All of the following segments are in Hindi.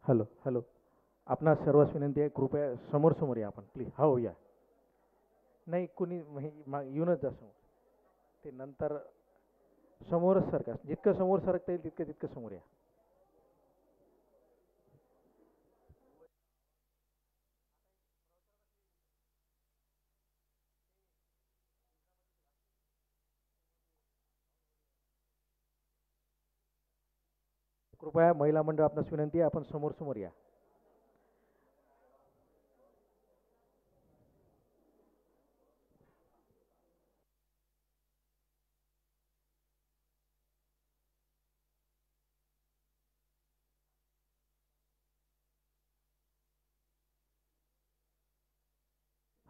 Hello hello. आपणा सर्वांस विनंती आहे, कृपया समोर समोर या आपण प्लीज. हो या. नाही कुणी येऊनच जा समोर. ते नंतर समोरच सरका, जितकं समोर सरकता येईल तितकं तितकं समोर या. कृपया महिला मंडळ आपणास विनंती आहे, आपण समोर समोर या.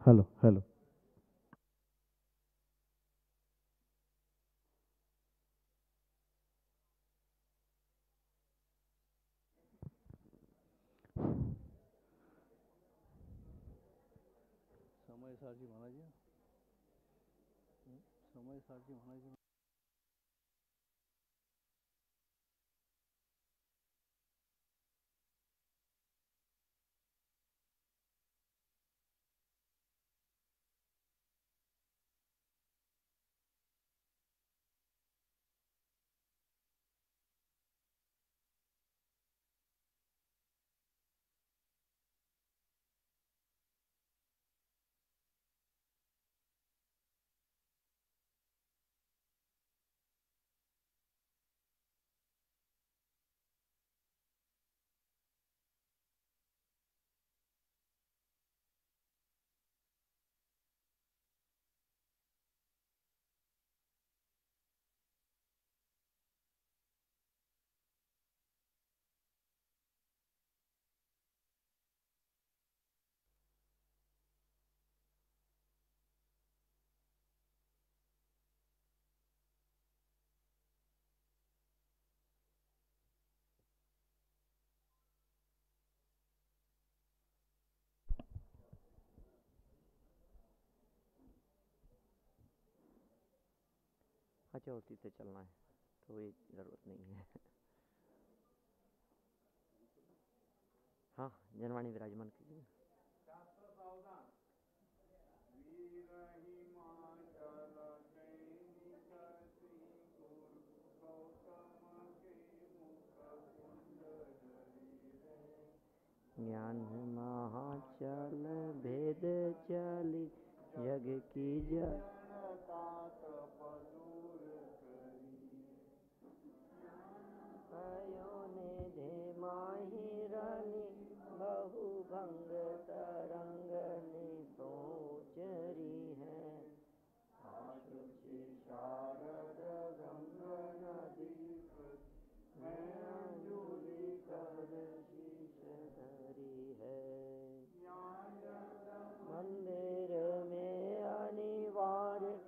Hello hello. समय सारखी म्हणायची. समय सारखी म्हणायची. अच्छा उसी से चलना है तो ये ज़रूरत नहीं है। हाँ जनवाणी विराजमान कीजिए। ज्ञान महाचल भेद चली यज्ञ की निधि माहिरनी बहु भंग तरंगनी सोचरी है। शारद गंगा नदी में अंजुलि कर शीश धरी है। मंदिर में अनिवार्य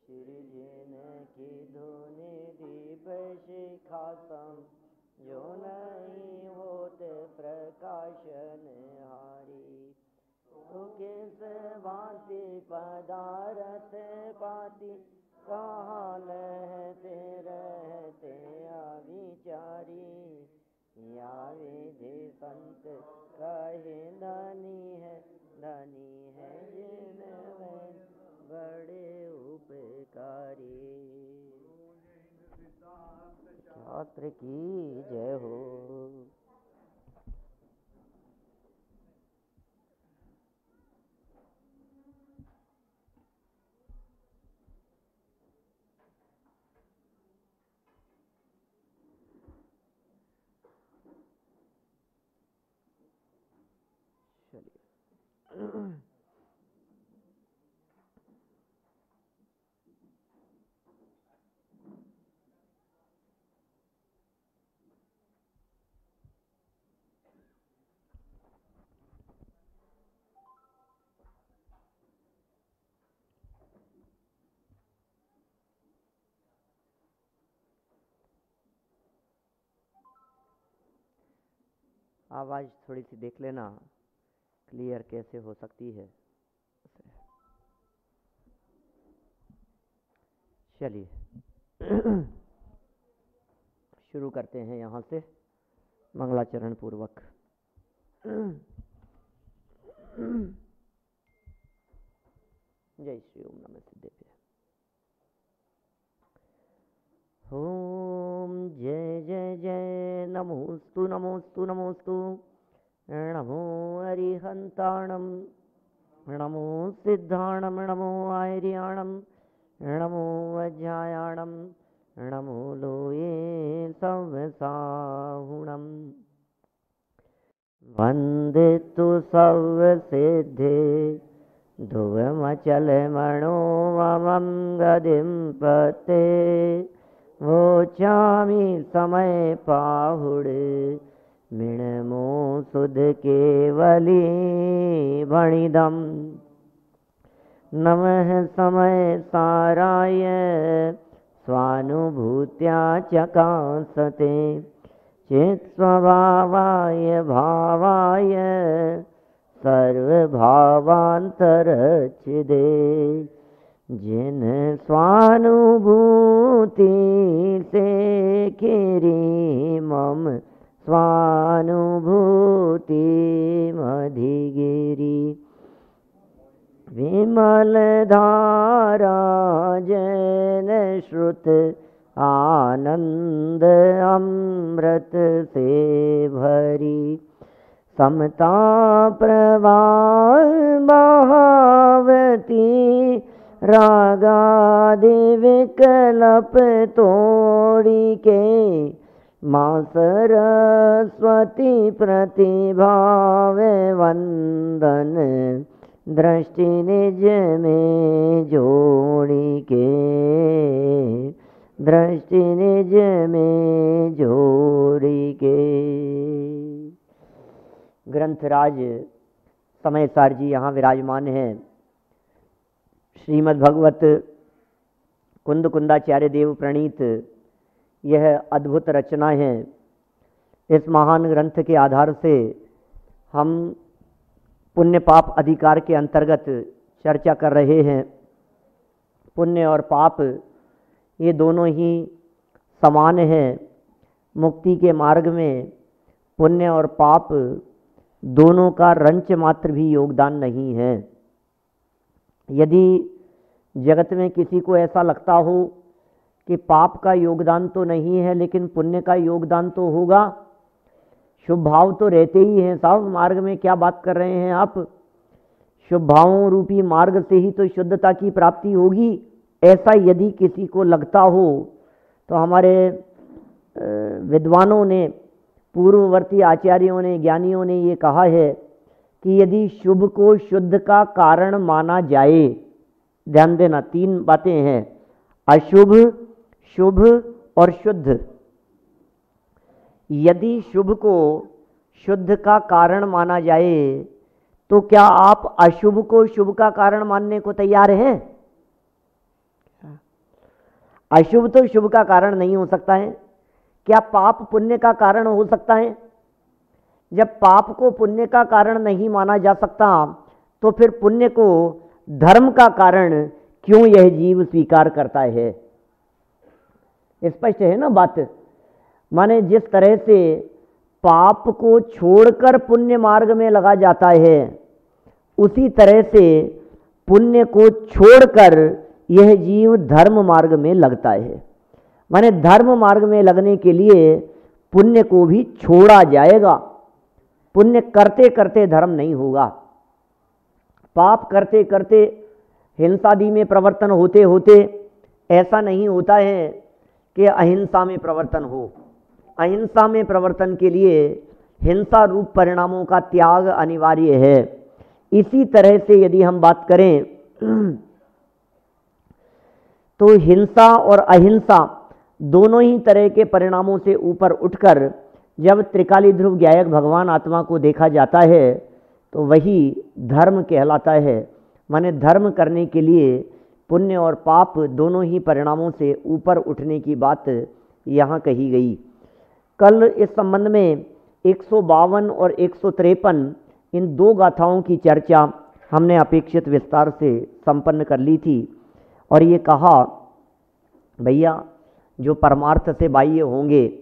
श्री जिन की धुनि दीप शिखासम जो नहीं होत प्रकाशन हारी। तो किस भांति पदारथ पाती कहाँ लहते रहते अविचारी। या विधि संत कहे धनी है जिनमें बड़े उपकारी। शास्त्र की जय हो। चलिए आवाज़ थोड़ी सी देख लेना क्लियर कैसे हो सकती है। चलिए शुरू करते हैं यहाँ से मंगलाचरण पूर्वक। जय श्री ओम नमः सिद्धेभ्य। ओम जय जय जय नमोस्तु नमोस्तु नमोस्तु नमो अरिहंताणम नमो सिद्धाणम नमो आर्याणम नमो वज्रायाणम नमो लोये सवसाहुणम वंदे तु सर्वसिद्धे ध्रुवमचल मनोमं गदिं पते वोचामि समय पाहुड़े मिणमो सुध केवली भणिदम नमः समय साराय स्वानुभूत्या चकासते चेत स्वभावाय भावाय सर्वभावांतरच्छिदे जिन स्वानुभूति से खिरी मम स्वानुभूति मधिगिरी विमल धारा जन श्रुत आनंद अमृत से भरी समता प्रवाह महावती रागादि विकल्प तोड़ी के माँ सरस्वती प्रतिभाव वंदन दृष्टि निज में जोड़ी के दृष्टि निज में जोड़ी के। ग्रंथराज समय सार जी यहाँ विराजमान हैं। श्रीमद् भगवत कुंद कुंदाचार्य देव प्रणीत यह अद्भुत रचना है। इस महान ग्रंथ के आधार से हम पुण्य पाप अधिकार के अंतर्गत चर्चा कर रहे हैं। पुण्य और पाप ये दोनों ही समान हैं। मुक्ति के मार्ग में पुण्य और पाप दोनों का रंच मात्र भी योगदान नहीं है। यदि जगत में किसी को ऐसा लगता हो कि पाप का योगदान तो नहीं है लेकिन पुण्य का योगदान तो होगा, शुभ भाव तो रहते ही हैं साहब, मार्ग में क्या बात कर रहे हैं आप, शुभ भावों रूपी मार्ग से ही तो शुद्धता की प्राप्ति होगी। ऐसा यदि किसी को लगता हो तो हमारे विद्वानों ने, पूर्ववर्ती आचार्यों ने, ज्ञानियों ने ये कहा है कि यदि शुभ को शुद्ध का कारण माना जाए, ध्यान देना तीन बातें हैं, अशुभ, शुभ और शुद्ध। यदि शुभ को शुद्ध का कारण माना जाए तो क्या आप अशुभ को शुभ का कारण मानने को तैयार हैं? अशुभ तो शुभ का कारण नहीं हो सकता है। क्या पाप पुण्य का कारण हो सकता है? जब पाप को पुण्य का कारण नहीं माना जा सकता तो फिर पुण्य को धर्म का कारण क्यों यह जीव स्वीकार करता है? स्पष्ट है ना बात। माने जिस तरह से पाप को छोड़कर पुण्य मार्ग में लगा जाता है, उसी तरह से पुण्य को छोड़कर यह जीव धर्म मार्ग में लगता है। माने धर्म मार्ग में लगने के लिए पुण्य को भी छोड़ा जाएगा। पुण्य करते करते धर्म नहीं होगा। पाप करते करते हिंसादि में प्रवर्तन होते होते ऐसा नहीं होता है कि अहिंसा में प्रवर्तन हो। अहिंसा में प्रवर्तन के लिए हिंसा रूप परिणामों का त्याग अनिवार्य है। इसी तरह से यदि हम बात करें तो हिंसा और अहिंसा दोनों ही तरह के परिणामों से ऊपर उठकर जब त्रिकाली ध्रुव ज्ञायक भगवान आत्मा को देखा जाता है तो वही धर्म कहलाता है। माने धर्म करने के लिए पुण्य और पाप दोनों ही परिणामों से ऊपर उठने की बात यहाँ कही गई। कल इस संबंध में 152 और 153 इन दो गाथाओं की चर्चा हमने अपेक्षित विस्तार से संपन्न कर ली थी और ये कहा भैया जो परमार्थ से बाह्य होंगे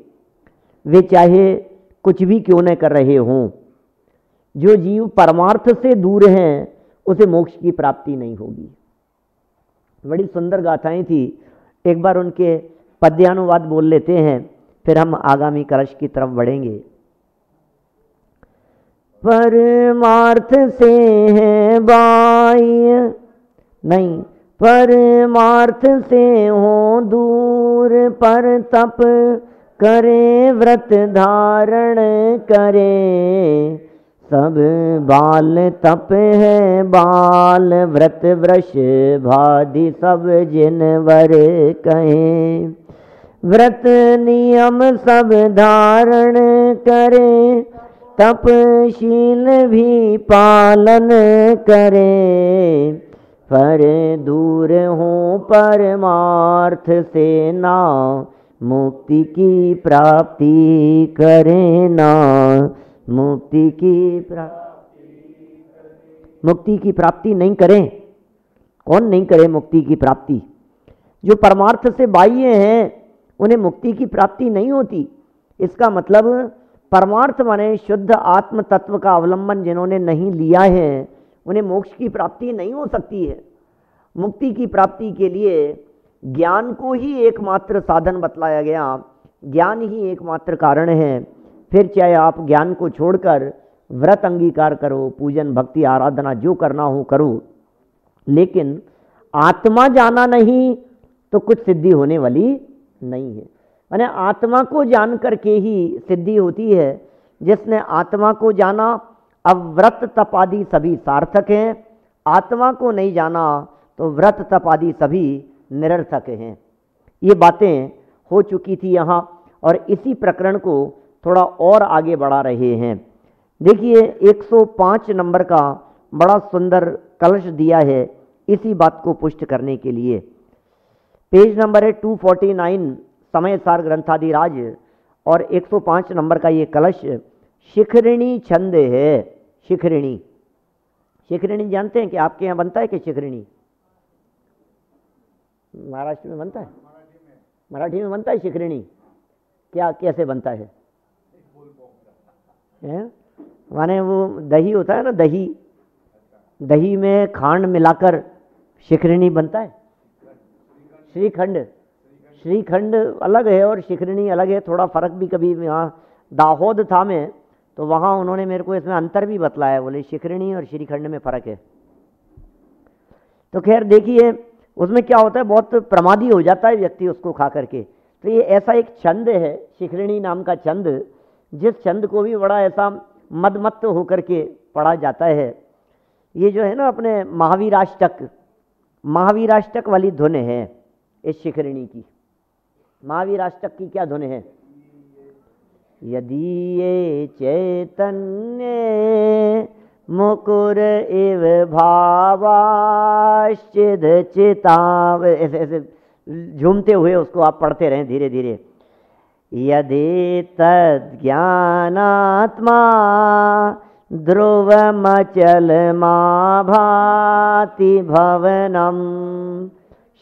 वे चाहे कुछ भी क्यों न कर रहे हों, जो जीव परमार्थ से दूर हैं उसे मोक्ष की प्राप्ति नहीं होगी। बड़ी सुंदर गाथाएं थी, एक बार उनके पद्यानुवाद बोल लेते हैं, फिर हम आगामी कलश की तरफ बढ़ेंगे। परमार्थ से है बाह्य नहीं, परमार्थ से हो दूर, पर तप करे व्रत धारण करे, सब बाल तप है बाल, व्रत वृष भादि सब जिनवर कहें, व्रत नियम सब धारण करे, तपशील भी पालन करे, पर दूर हो परमार्थ से ना, मुक्ति की प्राप्ति करे ना, मुक्ति की प्राप्ति नहीं करें। कौन नहीं करे मुक्ति की प्राप्ति? जो परमार्थ से बाह्य हैं उन्हें मुक्ति की प्राप्ति नहीं होती। इसका मतलब परमार्थ माने शुद्ध आत्म तत्व का अवलंबन जिन्होंने नहीं लिया है उन्हें मोक्ष की प्राप्ति नहीं हो सकती है। मुक्ति की प्राप्ति के लिए ज्ञान को ही एकमात्र साधन बतलाया गया, ज्ञान ही एकमात्र कारण है। फिर चाहे आप ज्ञान को छोड़कर व्रत अंगीकार करो, पूजन भक्ति आराधना जो करना हो करो, लेकिन आत्मा जाना नहीं तो कुछ सिद्धि होने वाली नहीं है। माने आत्मा को जान करके ही सिद्धि होती है। जिसने आत्मा को जाना, अब व्रत तप आदि सभी सार्थक हैं, आत्मा को नहीं जाना तो व्रत तप आदि सभी निरर्थक हैं। ये बातें हो चुकी थी यहाँ, और इसी प्रकरण को थोड़ा और आगे बढ़ा रहे हैं। देखिए 105 नंबर का बड़ा सुंदर कलश दिया है इसी बात को पुष्ट करने के लिए। पेज नंबर है 249 समय सार ग्रंथादिराज, और 105 नंबर का ये कलश शिखरिणी छंद है। शिखरिणी, शिखरिणी जानते हैं कि आपके यहाँ बनता है कि शिखरिणी? महाराष्ट्र में बनता है, मराठी में बनता है शिखरिणी। क्या कैसे बनता है? माने वो दही होता है ना, दही, दही में खांड मिलाकर शिखरिणी बनता है। श्रीखंड, श्रीखंड अलग है और शिखरिणी अलग है, थोड़ा फर्क भी। कभी यहाँ दाहोद था मैं, तो वहाँ उन्होंने मेरे को इसमें अंतर भी बतलाया, बोले शिखरिणी और श्रीखंड में फ़र्क है। तो खैर देखिए उसमें क्या होता है, बहुत प्रमादी हो जाता है व्यक्ति उसको खा करके। तो ये ऐसा एक छंद है शिखरिणी नाम का छंद, जिस छंद को भी बड़ा ऐसा मदमत्त होकर के पढ़ा जाता है। ये जो है ना अपने महावीराष्टक, महावीराष्टक वाली धुन है इस शिखरिणी की। महावीराष्टक की क्या धुन है? यदि ये चैतन्य मुकुर इव भावाश्चिद चिताव, ऐसे ऐसे झूमते हुए उसको आप पढ़ते रहें धीरे धीरे। यदि तद ज्ञानात्मा ध्रुवमचलमा भाति भवनम,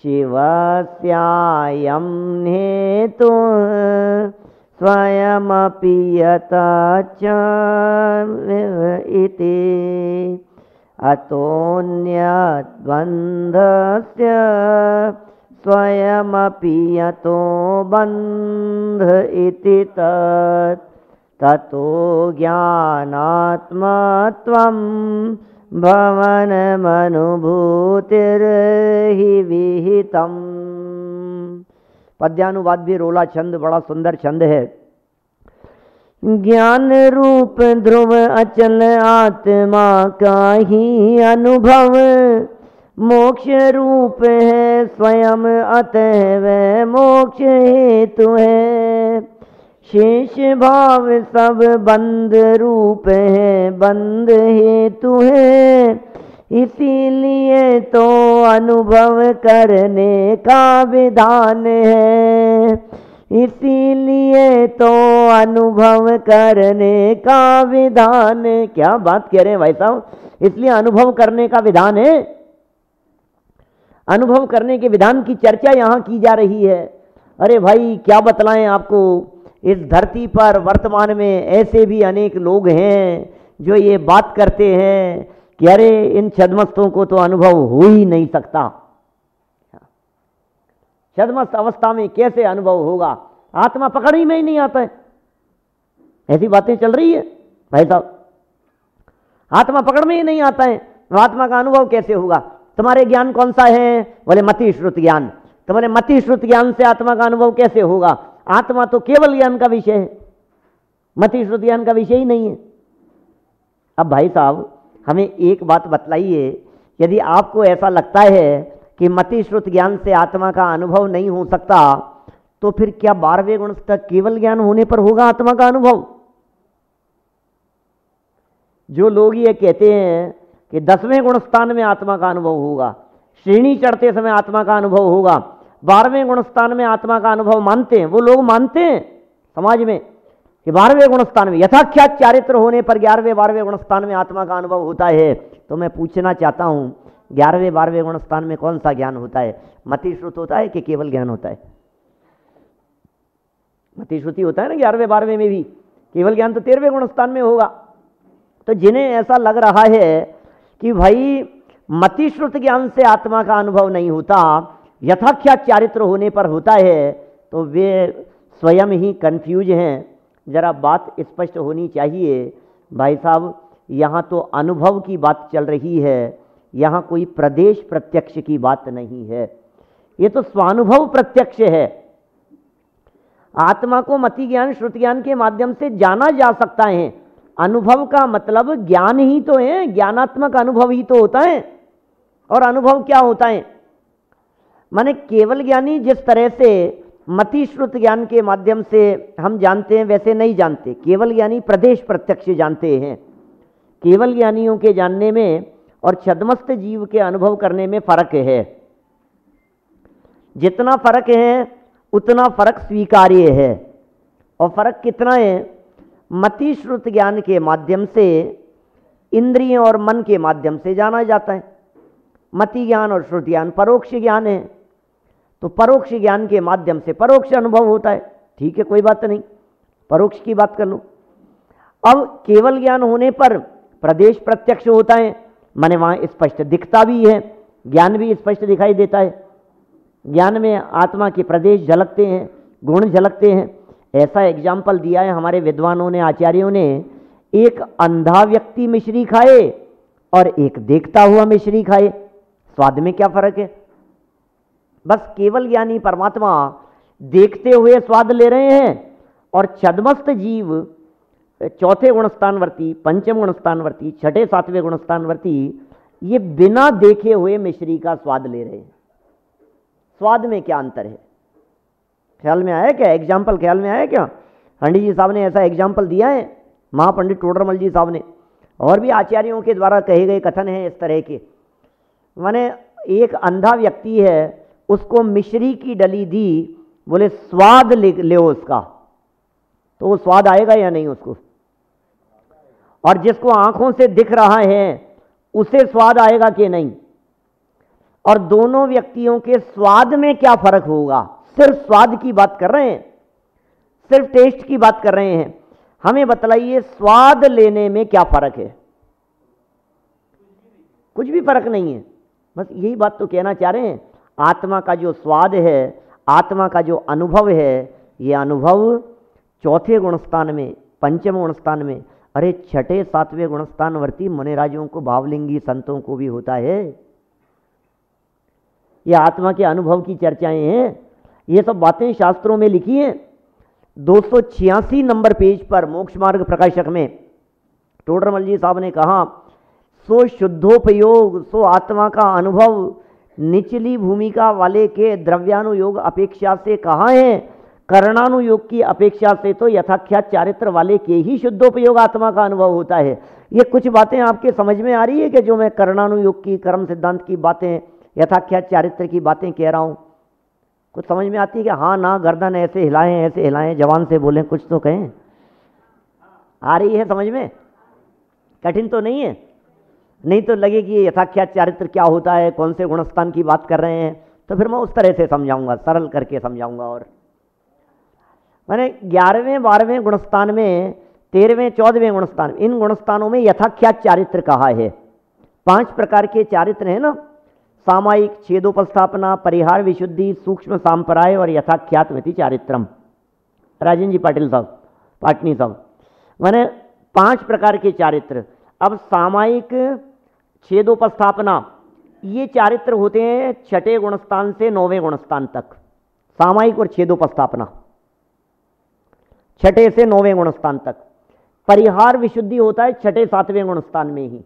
शिवस्यायं हेतु स्वयमपि यतच इति, अतोऽन्यद्बन्धस्य स्वयमपि यतो बन्ध इति तत्, ततो ज्ञानात्मत्वं भवनमनुभूतिर्हि विहितम्। पद्यानुवाद भी रोला छंद, बड़ा सुंदर छंद है। ज्ञान रूप ध्रुव अचल आत्मा का ही अनुभव, मोक्ष रूप है स्वयं अतः वह मोक्ष हेतु है। शेष भाव सब बंध रूप है, बंध हेतु है। इसीलिए तो अनुभव करने का विधान है, इसीलिए तो अनुभव करने का विधान। क्या बात कह रहे हैं भाई साहब, इसलिए अनुभव करने का विधान है। अनुभव करने के विधान की चर्चा यहाँ की जा रही है। अरे भाई क्या बतलाएं आपको, इस धरती पर वर्तमान में ऐसे भी अनेक लोग हैं जो ये बात करते हैं कि अरे इन छद्मस्तों को तो अनुभव हो ही नहीं सकता, छद्मस्त अवस्था में कैसे अनुभव होगा, आत्मा पकड़ ही में ही नहीं आता है। ऐसी बातें चल रही है भाई साहब, आत्मा पकड़ में ही नहीं आता है, तो आत्मा का अनुभव कैसे होगा। तुम्हारे ज्ञान कौन सा है, बोले मति श्रुत ज्ञान। तुम्हारे मति श्रुत ज्ञान से आत्मा का अनुभव कैसे होगा, आत्मा तो केवल ज्ञान का विषय है, मति श्रुत ज्ञान का विषय ही नहीं है। अब भाई साहब हमें एक बात बतलाइए, यदि आपको ऐसा लगता है कि मति श्रुत ज्ञान से आत्मा का अनुभव नहीं हो सकता, तो फिर क्या 12वें गुण तक केवल ज्ञान होने पर होगा आत्मा का अनुभव। जो लोग ये कहते हैं कि 10वें गुण स्थान में आत्मा का अनुभव होगा, श्रेणी चढ़ते समय आत्मा का अनुभव होगा, 12वें गुण स्थान में आत्मा का अनुभव मानते हैं, वो लोग मानते हैं समाज में कि 12वें गुण स्थान में यथाख्यात चारित्र होने पर 11वें 12वें गुण स्थान में आत्मा का अनुभव होता है। तो मैं पूछना चाहता हूं 11वें 12वें गुण स्थान में कौन सा ज्ञान होता है, मति श्रुत होता है कि केवल ज्ञान होता है। मति श्रुति होता है ना 11वें 12वें में भी, केवल ज्ञान तो 13वें गुण स्थान में होगा। तो जिन्हें ऐसा लग रहा है कि भाई मति श्रुत ज्ञान से आत्मा का अनुभव नहीं होता, यथाख्यात चारित्र होने पर होता है, तो वे स्वयं ही कंफ्यूज हैं। जरा बात स्पष्ट होनी चाहिए भाई साहब, यहाँ तो अनुभव की बात चल रही है, यहाँ कोई प्रदेश प्रत्यक्ष की बात नहीं है, ये तो स्वानुभव प्रत्यक्ष है। आत्मा को मति ज्ञान श्रुति ज्ञान के माध्यम से जाना जा सकता है, अनुभव का मतलब ज्ञान ही तो है, ज्ञानात्मक अनुभव ही तो होता है। और अनुभव क्या होता है, माने केवल ज्ञानी जिस तरह से मति श्रुत ज्ञान के माध्यम से हम जानते हैं वैसे नहीं जानते, केवल ज्ञानी प्रदेश प्रत्यक्ष जानते हैं। केवल ज्ञानियों के जानने में और छद्मस्त जीव के अनुभव करने में फर्क है, जितना फर्क है उतना फर्क स्वीकार्य है। और फर्क कितना है, मति श्रुत ज्ञान के माध्यम से इंद्रियों और मन के माध्यम से जाना जाता है, मति ज्ञान और श्रुति ज्ञान परोक्ष ज्ञान है, तो परोक्ष ज्ञान के माध्यम से परोक्ष अनुभव होता है। ठीक है, कोई बात नहीं, परोक्ष की बात कर लो। अब केवल ज्ञान होने पर प्रदेश प्रत्यक्ष होता है, माने वहाँ स्पष्ट दिखता भी है, ज्ञान भी स्पष्ट दिखाई देता है, ज्ञान में आत्मा के प्रदेश झलकते हैं, गुण झलकते हैं। ऐसा एग्जाम्पल दिया है हमारे विद्वानों ने, आचार्यों ने, एक अंधा व्यक्ति मिश्री खाए और एक देखता हुआ मिश्री खाए, स्वाद में क्या फर्क है। बस केवल ज्ञानी परमात्मा देखते हुए स्वाद ले रहे हैं, और छद्मस्त जीव चौथे गुणस्थानवर्ती, पंचम गुणस्थानवर्ती, छठे सातवें गुणस्थानवर्ती, ये बिना देखे हुए मिश्री का स्वाद ले रहे हैं। स्वाद में क्या अंतर है, ख्याल में आया क्या, एग्जाम्पल ख्याल में आया क्या। पंडित जी साहब ने ऐसा एग्जाम्पल दिया है, महापंडित टोडरमल जी साहब ने, और भी आचार्यों के द्वारा कहे गए कथन हैं इस तरह के। माने एक अंधा व्यक्ति है, उसको मिश्री की डली दी, बोले स्वाद ले उसका, तो वो स्वाद आएगा या नहीं उसको। और जिसको आंखों से दिख रहा है उसे स्वाद आएगा कि नहीं। और दोनों व्यक्तियों के स्वाद में क्या फर्क होगा, सिर्फ स्वाद की बात कर रहे हैं, सिर्फ टेस्ट की बात कर रहे हैं। हमें बतलाइए स्वाद लेने में क्या फर्क है। कुछ भी फर्क नहीं है, बस यही बात तो कहना चाह रहे हैं। आत्मा का जो स्वाद है, आत्मा का जो अनुभव है, ये अनुभव चौथे गुणस्थान में, पंचम गुणस्थान में, अरे छठे सातवें गुणस्थानवर्ती मुनिराजों को, भावलिंगी संतों को भी होता है। ये आत्मा के अनुभव की चर्चाएं हैं, ये सब बातें शास्त्रों में लिखी हैं। 286 नंबर पेज पर मोक्ष मार्ग प्रकाशक में टोडरमल जी साहब ने कहा, सो शुद्धोपयोग, सो आत्मा का अनुभव निचली भूमिका वाले के द्रव्यानुयोग अपेक्षा से कहाँ है, करणानुयोग की अपेक्षा से तो यथाख्यात चारित्र वाले के ही शुद्धोपयोग आत्मा का अनुभव होता है। ये कुछ बातें आपके समझ में आ रही है कि जो मैं करणानुयोग की, कर्म सिद्धांत की बातें, यथाख्यात चारित्र की बातें कह रहा हूँ, कुछ समझ में आती है कि हाँ ना, गर्दन ऐसे हिलाएं, ऐसे हिलाएं, जवान से बोलें, कुछ तो कहें। आ रही है समझ में, कठिन तो नहीं है। नहीं तो लगे कि यथाख्यात चारित्र क्या होता है, कौन से गुणस्थान की बात कर रहे हैं, तो फिर मैं उस तरह से समझाऊंगा, सरल करके समझाऊंगा। और माने 11वें 12वें गुणस्थान में, 13वें 14वें गुणस्थान, इन गुणस्थानों में यथाख्यात चारित्र कहा है। 5 प्रकार के चारित्र हैं ना, सामायिक, छेदोपस्थापना, परिहार विशुद्धि, सूक्ष्म सांपराय और यथाख्यातमिति चारित्रम। राजन जी पाटिल साहब, पाटनी साहब, माने 5 प्रकार के चारित्र। अब सामायिक, छेदोपस्थापना, ये चारित्र होते हैं 6ठे गुणस्थान से 9वें गुणस्थान तक। सामायिक और छेदोपस्थापना 6ठे से 9वें गुणस्थान तक। परिहार विशुद्धि होता है 6ठे 7वें गुणस्थान में ही,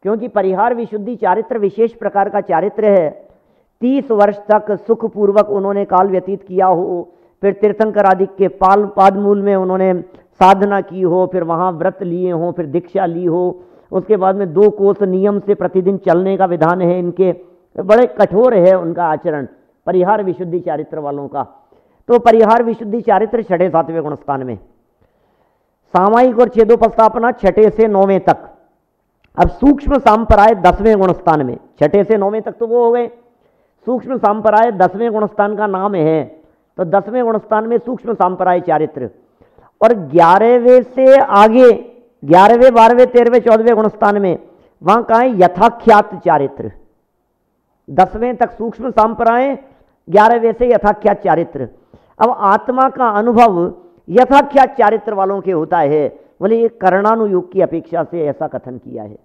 क्योंकि परिहार विशुद्धि चारित्र विशेष प्रकार का चारित्र है। 30 वर्ष तक सुखपूर्वक उन्होंने काल व्यतीत किया हो, फिर तीर्थंकर आदि के पादमूल में उन्होंने साधना की हो, फिर वहाँ व्रत लिए हों, फिर दीक्षा ली हो, उसके बाद में 2 कोस नियम से प्रतिदिन चलने का विधान है इनके, बड़े कठोर है उनका आचरण परिहार विशुद्धि चारित्र वालों का। तो परिहार विशुद्धि चारित्र 6ठे 7वें गुणस्थान में, सामायिक और छेदोपस्थापना 6ठे से 9वें तक। अब सूक्ष्म सांपराय 10वें गुणस्थान में, 6ठे से 9वें तक तो वो हो गए। सूक्ष्म सांपराय 10वें गुणस्थान का नाम है, तो 10वें गुणस्थान में सूक्ष्म सांपराय चारित्र। और 11वें से आगे 11वें 12वें 13वें 14वें गुणस्थान में वहां कहा है यथाख्यात चारित्र। 10वें तक सूक्ष्म सांपराय, 11वें से यथाख्यात चारित्र। अब आत्मा का अनुभव यथाख्यात चारित्र वालों के होता है। बोले ये कर्णानुयोग की अपेक्षा से ऐसा कथन किया है।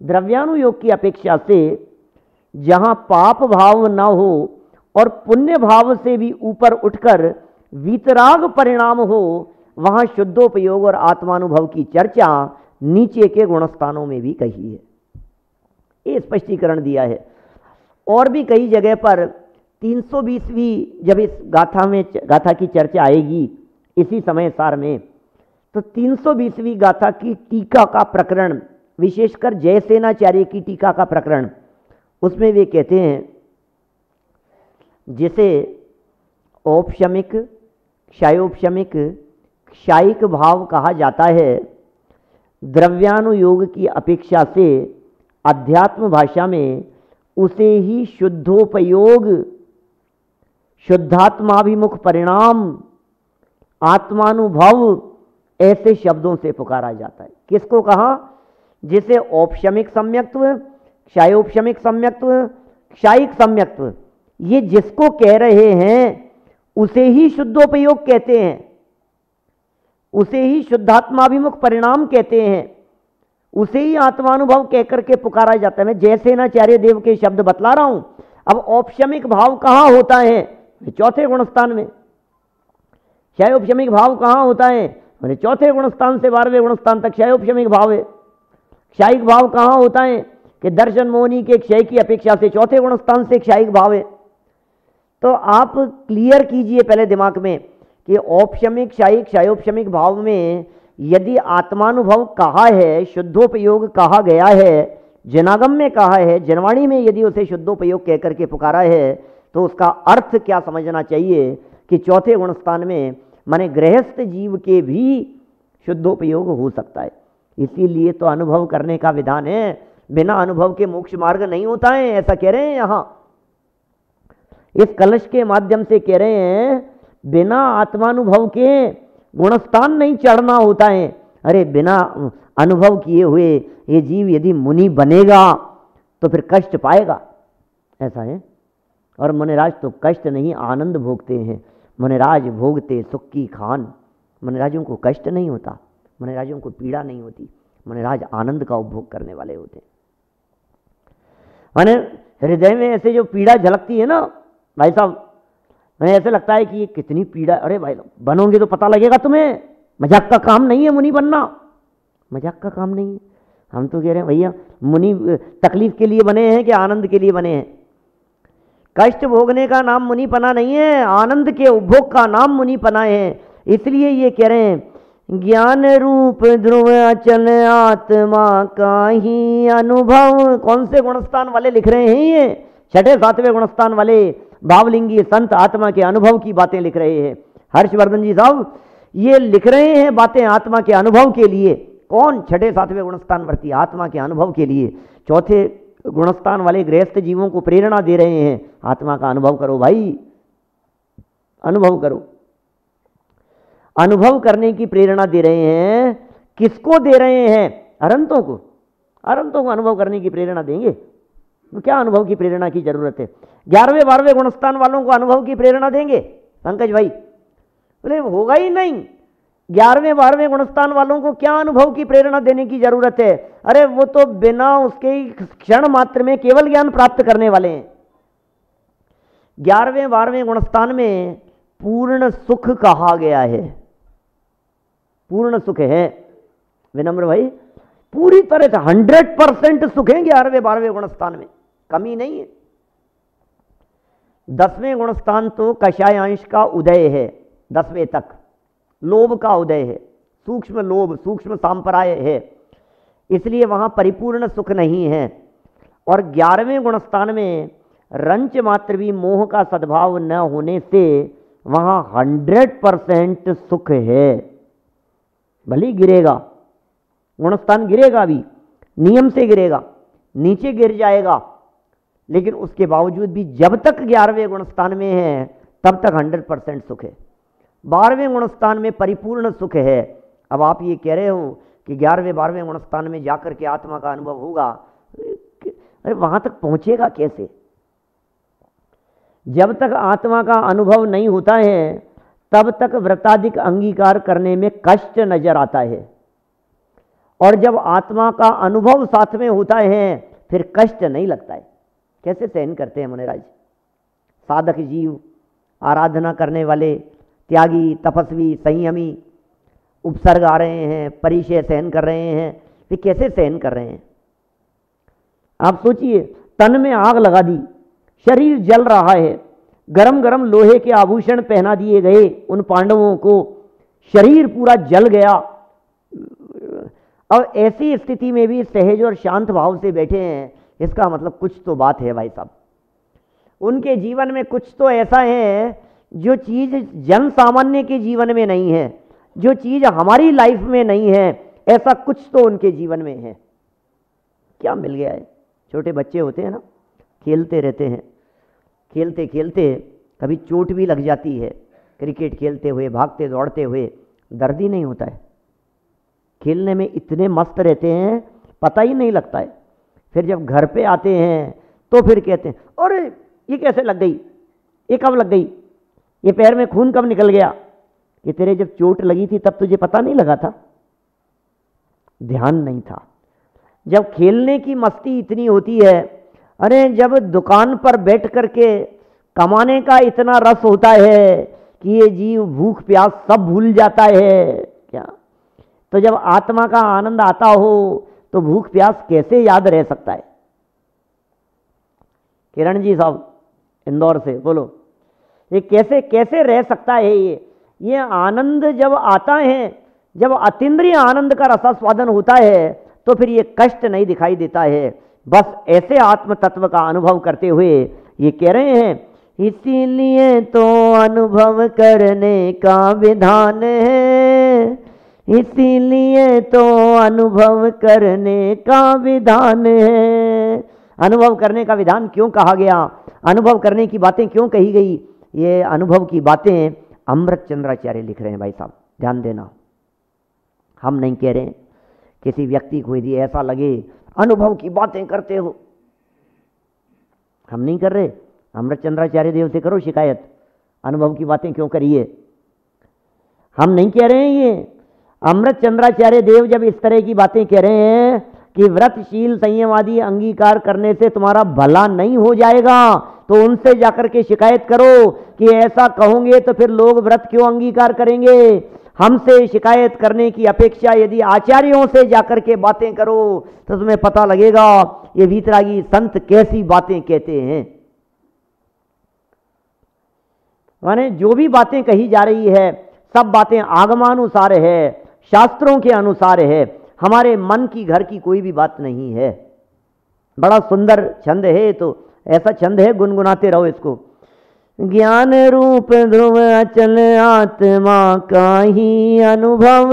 द्रव्यानुयोग की अपेक्षा से जहां पाप भाव न हो और पुण्य भाव से भी ऊपर उठकर वीतराग परिणाम हो, वहां शुद्धोपयोग और आत्मानुभव की चर्चा नीचे के गुणस्थानों में भी कही है। ये स्पष्टीकरण दिया है। और भी कई जगह पर 320वीं जब इस गाथा की चर्चा आएगी इसी समय सार में, तो 320वीं गाथा की टीका का प्रकरण, विशेषकर जयसेनाचार्य की टीका का प्रकरण, उसमें वे कहते हैं जिसे औपशमिक, क्षयोपशमिक, क्षायिक भाव कहा जाता है, द्रव्यानुयोग की अपेक्षा से अध्यात्म भाषा में उसे ही शुद्धोपयोग, शुद्धात्माभिमुख परिणाम, आत्मानुभव ऐसे शब्दों से पुकारा जाता है। किसको कहा? जिसे औपशमिक सम्यक्त्व, क्षयोपशमिक सम्यक्त्व, क्षायिक सम्यक्त्व, ये जिसको कह रहे हैं उसे ही शुद्धोपयोग कहते हैं, उसे ही शुद्धात्माभिमुख परिणाम कहते हैं, उसे ही आत्मानुभव कहकर के पुकारा जाता है। मैं जयसेनाचार्य देव के शब्द बतला रहा हूं। अब औपशमिक भाव कहां होता है? 4थे गुणस्थान में। क्षयोपशमिक भाव कहां होता है? 4थे गुणस्थान से 12वें गुणस्थान तक क्षयोपशमिक भाव है। क्षायिक भाव कहां होता है? कि दर्शन मोहनी के क्षय की अपेक्षा से 4थे गुणस्थान से क्षायिक भाव है। तो आप क्लियर कीजिए पहले दिमाग में कि औपशमिक, क्षायिक, क्षयोपशमिक भाव में यदि आत्मानुभव कहा है, शुद्धोपयोग कहा गया है, जनागम में कहा है, जनवाणी में यदि उसे शुद्धोपयोग कहकर के पुकारा है, तो उसका अर्थ क्या समझना चाहिए कि 4थे गुणस्थान में माने गृहस्थ जीव के भी शुद्धोपयोग हो सकता है। इसीलिए तो अनुभव करने का विधान है। बिना अनुभव के मोक्ष मार्ग नहीं होता है, ऐसा कह रहे हैं यहां। इस कलश के माध्यम से कह रहे हैं बिना आत्मानुभव के गुणस्थान नहीं चढ़ना होता है। अरे बिना अनुभव किए हुए ये जीव यदि मुनि बनेगा तो फिर कष्ट पाएगा, ऐसा है। और मुनिराज तो कष्ट नहीं आनंद भोगते हैं। मुनिराज भोगते सुख की खान। मुनिराजों को कष्ट नहीं होता, मुनिराजों को पीड़ा नहीं होती, मुनिराज आनंद का उपभोग करने वाले होते हैं। माने हृदय में ऐसे जो पीड़ा झलकती है ना भाई साहब, मैंने ऐसे लगता है कि ये कितनी पीड़ा। अरे भाई बनोगे तो पता लगेगा तुम्हें। मजाक का काम नहीं है मुनि बनना, मजाक का काम नहीं है। हम तो कह रहे हैं भैया मुनि तकलीफ के लिए बने हैं कि आनंद के लिए बने हैं? कष्ट भोगने का नाम मुनि पना नहीं है, आनंद के उपभोग का नाम मुनि पना है। इसलिए ये कह रहे हैं ज्ञान रूप ध्रुव अचल आत्मा का ही अनुभव। कौन से गुणस्थान वाले लिख रहे हैं? ये 6ठे 7वें गुणस्थान वाले भावलिंगी संत आत्मा के अनुभव की बातें लिख रहे हैं। हर्षवर्धन जी साहब ये लिख रहे हैं बातें आत्मा के अनुभव के लिए। कौन? 6ठे 7वें गुणस्थान वर्ती आत्मा के अनुभव के लिए। 4थे गुणस्थान वाले गृहस्थ जीवों को प्रेरणा दे रहे हैं, आत्मा का अनुभव करो भाई, अनुभव करो। अनुभव करने की प्रेरणा दे रहे हैं। किसको दे रहे हैं? अरहंतों को। अरहंतों को अनुभव करने की प्रेरणा देंगे तो क्या अनुभव की प्रेरणा की जरूरत है? 11वें 12वें गुणस्थान वालों को अनुभव की प्रेरणा देंगे पंकज भाई? बोले होगा ही नहीं। 11वें 12वें गुणस्थान वालों को क्या अनुभव की प्रेरणा देने की जरूरत है? अरे वो तो बिना उसके क्षण मात्र में केवल ज्ञान प्राप्त करने वाले हैं। 11वें 12वें गुणस्थान में पूर्ण सुख कहा गया है। पूर्ण सुख है विनम्र भाई, पूरी तरह से 100% सुख है 11वें 12वें गुणस्थान में, कमी नहीं है। 10वें गुणस्थान तो कषायांश का उदय है, 10वें तक लोभ का उदय है, सूक्ष्म लोभ सूक्ष्म सांपराय है, इसलिए वहां परिपूर्ण सुख नहीं है। और 11वें गुणस्थान में रंच मात्र भी मोह का सद्भाव न होने से वहां 100% सुख है। भले गिरेगा, गुणस्थान गिरेगा भी, नियम से गिरेगा, नीचे गिर जाएगा, लेकिन उसके बावजूद भी जब तक 11वें गुणस्थान में है तब तक 100% सुख है। 12वें गुणस्थान में परिपूर्ण सुख है। अब आप ये कह रहे हो कि 11वें 12वें गुणस्थान में जाकर के आत्मा का अनुभव होगा, अरे वहां तक पहुंचेगा कैसे? जब तक आत्मा का अनुभव नहीं होता है तब तक व्रताधिक अंगीकार करने में कष्ट नजर आता है, और जब आत्मा का अनुभव साथ में होता है फिर कष्ट नहीं लगता है। कैसे सहन करते हैं मुनिराज? साधक जीव, आराधना करने वाले, त्यागी, तपस्वी, संयमी उपसर्ग आ रहे हैं, परिचय सहन कर रहे हैं, वे कैसे सहन कर रहे हैं? आप सोचिए, तन में आग लगा दी, शरीर जल रहा है, गरम गरम लोहे के आभूषण पहना दिए गए उन पांडवों को, शरीर पूरा जल गया, और ऐसी स्थिति में भी सहज और शांत भाव से बैठे हैं। इसका मतलब कुछ तो बात है भाई साहब। उनके जीवन में कुछ तो ऐसा है जो चीज जन सामान्य के जीवन में नहीं है, जो चीज हमारी लाइफ में नहीं है, ऐसा कुछ तो उनके जीवन में है। क्या मिल गया है? छोटे बच्चे होते हैं ना, खेलते रहते हैं, खेलते खेलते कभी चोट भी लग जाती है। क्रिकेट खेलते हुए, भागते दौड़ते हुए दर्द ही नहीं होता है, खेलने में इतने मस्त रहते हैं पता ही नहीं लगता है। फिर जब घर पे आते हैं तो फिर कहते हैं अरे ये कैसे लग गई, ये कब लग गई, ये पैर में खून कब निकल गया? कि तेरे जब चोट लगी थी तब तुझे पता नहीं लगा था, ध्यान नहीं था। जब खेलने की मस्ती इतनी होती है, अरे जब दुकान पर बैठ करके कमाने का इतना रस होता है कि ये जीव भूख प्यास सब भूल जाता है क्या? तो जब आत्मा का आनंद आता हो तो भूख प्यास कैसे याद रह सकता है? किरण जी साहब इंदौर से बोलो, ये कैसे कैसे रह सकता है? ये आनंद जब आता है, जब अतीन्द्रिय आनंद का रसास्वादन होता है तो फिर ये कष्ट नहीं दिखाई देता है। बस ऐसे आत्म तत्व का अनुभव करते हुए ये कह रहे हैं, इसीलिए तो अनुभव करने का विधान है, इसीलिए तो अनुभव करने का विधान है। अनुभव करने का विधान क्यों कहा गया? अनुभव करने की बातें क्यों कही गई? ये अनुभव की बातें अमृत चंद्राचार्य लिख रहे हैं भाई साहब, ध्यान देना। हम नहीं कह रहे हैं। किसी व्यक्ति को यदि ऐसा लगे अनुभव की बातें करते हो, हम नहीं कर रहे। अमृत चंद्राचार्य देव से करो शिकायत, अनुभव की बातें क्यों करिए। हम नहीं कह रहे हैं ये। अमृत चंद्राचार्य देव जब इस तरह की बातें कह रहे हैं कि व्रतशील संयम आदि अंगीकार करने से तुम्हारा भला नहीं हो जाएगा, तो उनसे जाकर के शिकायत करो कि ऐसा कहोगे तो फिर लोग व्रत क्यों अंगीकार करेंगे। हमसे शिकायत करने की अपेक्षा यदि आचार्यों से जाकर के बातें करो तो तुम्हें पता लगेगा ये वीतरागी संत कैसी बातें कहते हैं। माने जो भी बातें कही जा रही है सब बातें आगमानुसार है, शास्त्रों के अनुसार है, हमारे मन की घर की कोई भी बात नहीं है। बड़ा सुंदर छंद है, तो ऐसा छंद है गुनगुनाते रहो इसको। ज्ञान रूप ध्रुव अचल आत्मा का ही अनुभव,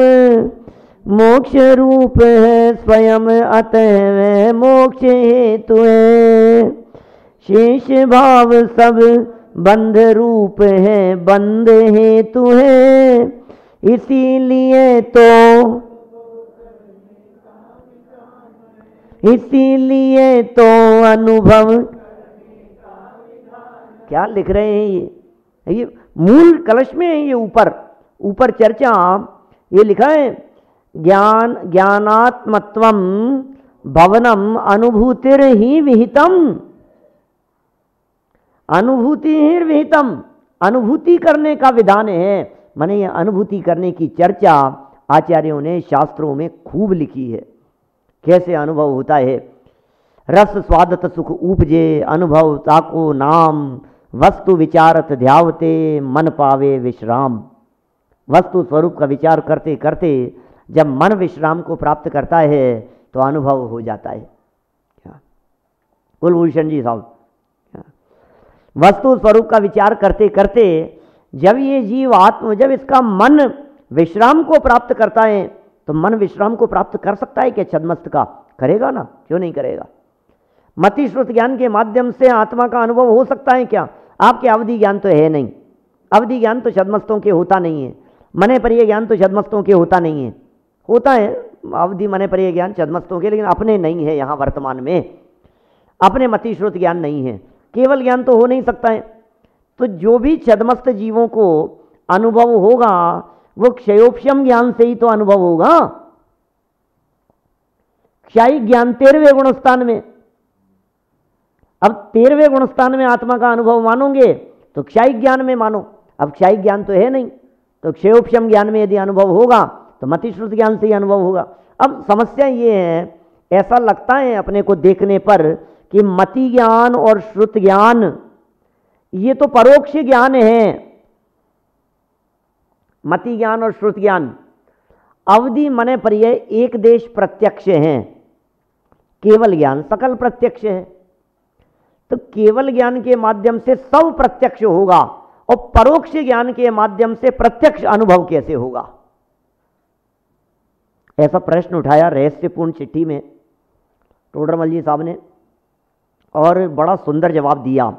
मोक्ष रूप है स्वयं अतः वह मोक्ष हेतु है। शेष भाव सब बंध रूप है बंध हेतु है, इसीलिए तो अनुभव, क्या लिख रहे हैं ये मूल कलश में है, ये ऊपर चर्चा ये लिखा है, ज्ञानात्मत्वम भवनम अनुभूतिर ही विहितम, अनुभूति ही विहितम, अनुभूति करने का विधान है। माने ये अनुभूति करने की चर्चा आचार्यों ने शास्त्रों में खूब लिखी है, कैसे अनुभव होता है। रस स्वादत सुख उपजे, अनुभव ताको नाम, वस्तु विचारत ध्यावते, मन पावे विश्राम। वस्तु स्वरूप का विचार करते करते जब मन विश्राम को प्राप्त करता है तो अनुभव हो जाता है। क्या कुलभूषण जी साहब, वस्तु स्वरूप का विचार करते करते जब ये जीव जब इसका मन विश्राम को प्राप्त करता है, तो मन विश्राम को प्राप्त कर सकता है क्या? छद्मस्त का करेगा ना, क्यों नहीं करेगा। मति श्रुत ज्ञान के माध्यम से आत्मा का अनुभव हो सकता है क्या? आपके अवधि ज्ञान तो है नहीं, अवधि ज्ञान तो छद्मस्तों के होता नहीं है, मने परिय ज्ञान तो छद्मस्तों के होता नहीं है। होता है अवधि मने परिय ज्ञान छद्मस्तों के, लेकिन अपने नहीं है। यहाँ वर्तमान में अपने मति श्रुत ज्ञान नहीं है, केवल ज्ञान तो हो नहीं सकता है। तो जो भी छद्मस्त जीवों को अनुभव होगा वो क्षयोपशम ज्ञान से ही तो अनुभव होगा। क्षयिक ज्ञान 13वें गुणस्थान में, अब 13वें गुणस्थान में आत्मा का अनुभव मानोगे तो क्षयिक ज्ञान में मानो। अब क्षयिक ज्ञान तो है नहीं, तो क्षयोपशम ज्ञान में यदि अनुभव होगा तो मति श्रुत ज्ञान से ही अनुभव होगा। अब समस्या ये है, ऐसा लगता है अपने को देखने पर कि मति ज्ञान और श्रुत ज्ञान ये तो परोक्ष ज्ञान है। मति ज्ञान और श्रुत ज्ञान अवधि मने परिय एक देश प्रत्यक्ष हैं, केवल ज्ञान सकल प्रत्यक्ष है। तो केवल ज्ञान के माध्यम से सब प्रत्यक्ष होगा और परोक्ष ज्ञान के माध्यम से प्रत्यक्ष अनुभव कैसे होगा? ऐसा प्रश्न उठाया रहस्यपूर्ण चिट्ठी में टोडरमल जी साहब ने, और बड़ा सुंदर जवाब दिया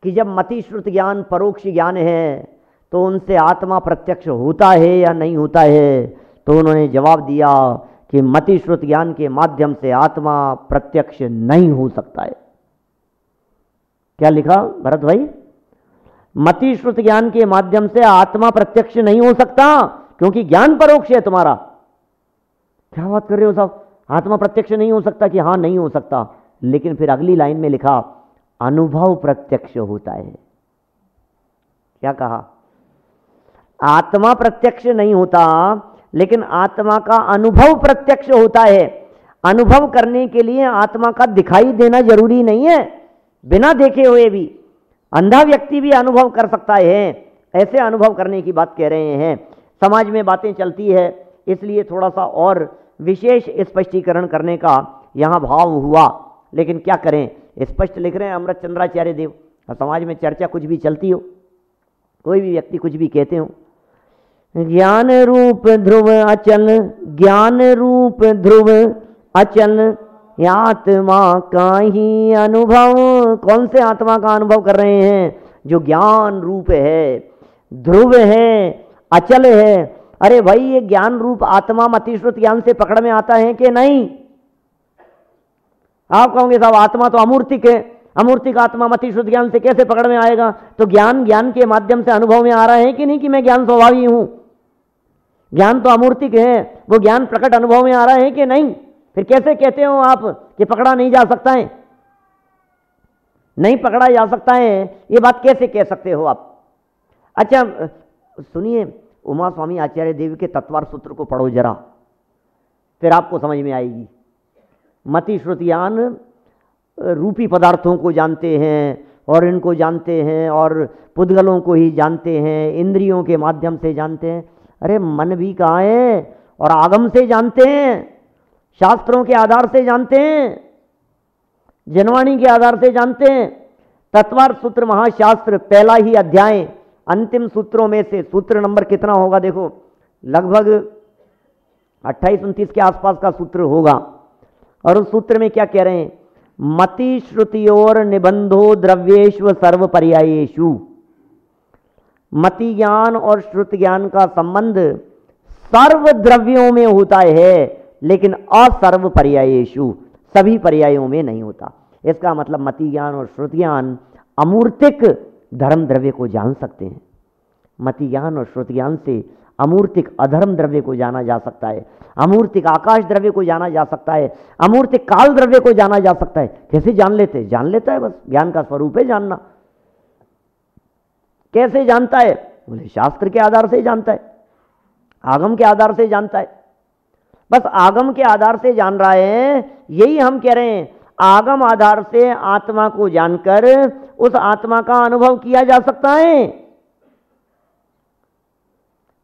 कि जब मति श्रुत ज्ञान परोक्ष ज्ञान है तो उनसे आत्मा प्रत्यक्ष होता है या नहीं होता है? तो उन्होंने जवाब दिया कि मति श्रुत ज्ञान के माध्यम से आत्मा प्रत्यक्ष नहीं हो सकता है। क्या लिखा भरत भाई? मति श्रुत ज्ञान के माध्यम से आत्मा प्रत्यक्ष नहीं हो सकता क्योंकि ज्ञान परोक्ष है तुम्हारा। क्या बात कर रहे हो साहब, आत्मा प्रत्यक्ष नहीं हो सकता? कि हाँ नहीं हो सकता, लेकिन फिर अगली लाइन में लिखा अनुभव प्रत्यक्ष होता है। क्या कहा? आत्मा प्रत्यक्ष नहीं होता लेकिन आत्मा का अनुभव प्रत्यक्ष होता है। अनुभव करने के लिए आत्मा का दिखाई देना जरूरी नहीं है, बिना देखे हुए भी अंधा व्यक्ति भी अनुभव कर सकता है। ऐसे अनुभव करने की बात कह रहे हैं। समाज में बातें चलती है, इसलिए थोड़ा सा और विशेष स्पष्टीकरण करने का यहाँ भाव हुआ, लेकिन क्या करें, स्पष्ट लिख रहे हैं अमृत चंद्राचार्य देव। और समाज में चर्चा कुछ भी चलती हो, कोई भी व्यक्ति कुछ भी कहते हो, ज्ञान रूप ध्रुव अचल, ज्ञान रूप ध्रुव अचल, आत्मा का ही अनुभव। कौन से आत्मा का अनुभव कर रहे हैं? जो ज्ञान रूप है, ध्रुव है, अचल है। अरे भाई, ये ज्ञान रूप आत्मा मति श्रुत ज्ञान से पकड़ में आता है कि नहीं? आप कहोगे साहब आत्मा तो अमूर्तिक है, अमूर्तिक आत्मा मति श्रुत ज्ञान से कैसे पकड़ में आएगा? तो ज्ञान के माध्यम से अनुभव में आ रहा है कि नहीं कि मैं ज्ञान स्वभावी हूं? ज्ञान तो अमूर्तिक है, वो ज्ञान प्रकट अनुभव में आ रहा है कि नहीं? फिर कैसे कहते हो आप कि पकड़ा नहीं जा सकता है? नहीं पकड़ा जा सकता है, ये बात कैसे कह सकते हो आप? अच्छा सुनिए, उमा स्वामी आचार्य देव के तत्वार सूत्र को पढ़ो जरा, फिर आपको समझ में आएगी। मति श्रुत ज्ञान रूपी पदार्थों को जानते हैं और इनको जानते हैं और पुद्गलों को ही जानते हैं, इंद्रियों के माध्यम से जानते हैं। अरे मन भी कहाँ है? और आगम से जानते हैं, शास्त्रों के आधार से जानते हैं, जनवाणी के आधार से जानते हैं। तत्वार सूत्र महाशास्त्र पहला ही अध्याय अंतिम सूत्रों में से सूत्र नंबर कितना होगा देखो, लगभग 28-29 के आसपास का सूत्र होगा। और उस सूत्र में क्या कह रहे हैं? मति श्रुतियोर निबंधो द्रव्येषु सर्व पर्यायेषु। मति ज्ञान और श्रुत ज्ञान का संबंध सर्व द्रव्यों में होता है, लेकिन असर्व पर्यायेषु, सभी पर्यायों में नहीं होता। इसका मतलब मति ज्ञान और श्रुत ज्ञान अमूर्तिक धर्म द्रव्य को जान सकते हैं। मति ज्ञान और श्रुत ज्ञान से अमूर्तिक अधर्म द्रव्य को जाना जा सकता है, अमूर्तिक आकाश द्रव्य को जाना जा सकता है, अमूर्तिक काल द्रव्य को जाना जा सकता है। कैसे जान लेते? जान लेता है, बस ज्ञान का स्वरूप है जानना। कैसे जानता है? बोले शास्त्र के आधार से जानता है, आगम के आधार से जानता है। बस आगम के आधार से जान रहा है, यही हम कह रहे हैं। आगम आधार से आत्मा को जानकर उस आत्मा का अनुभव किया जा सकता है।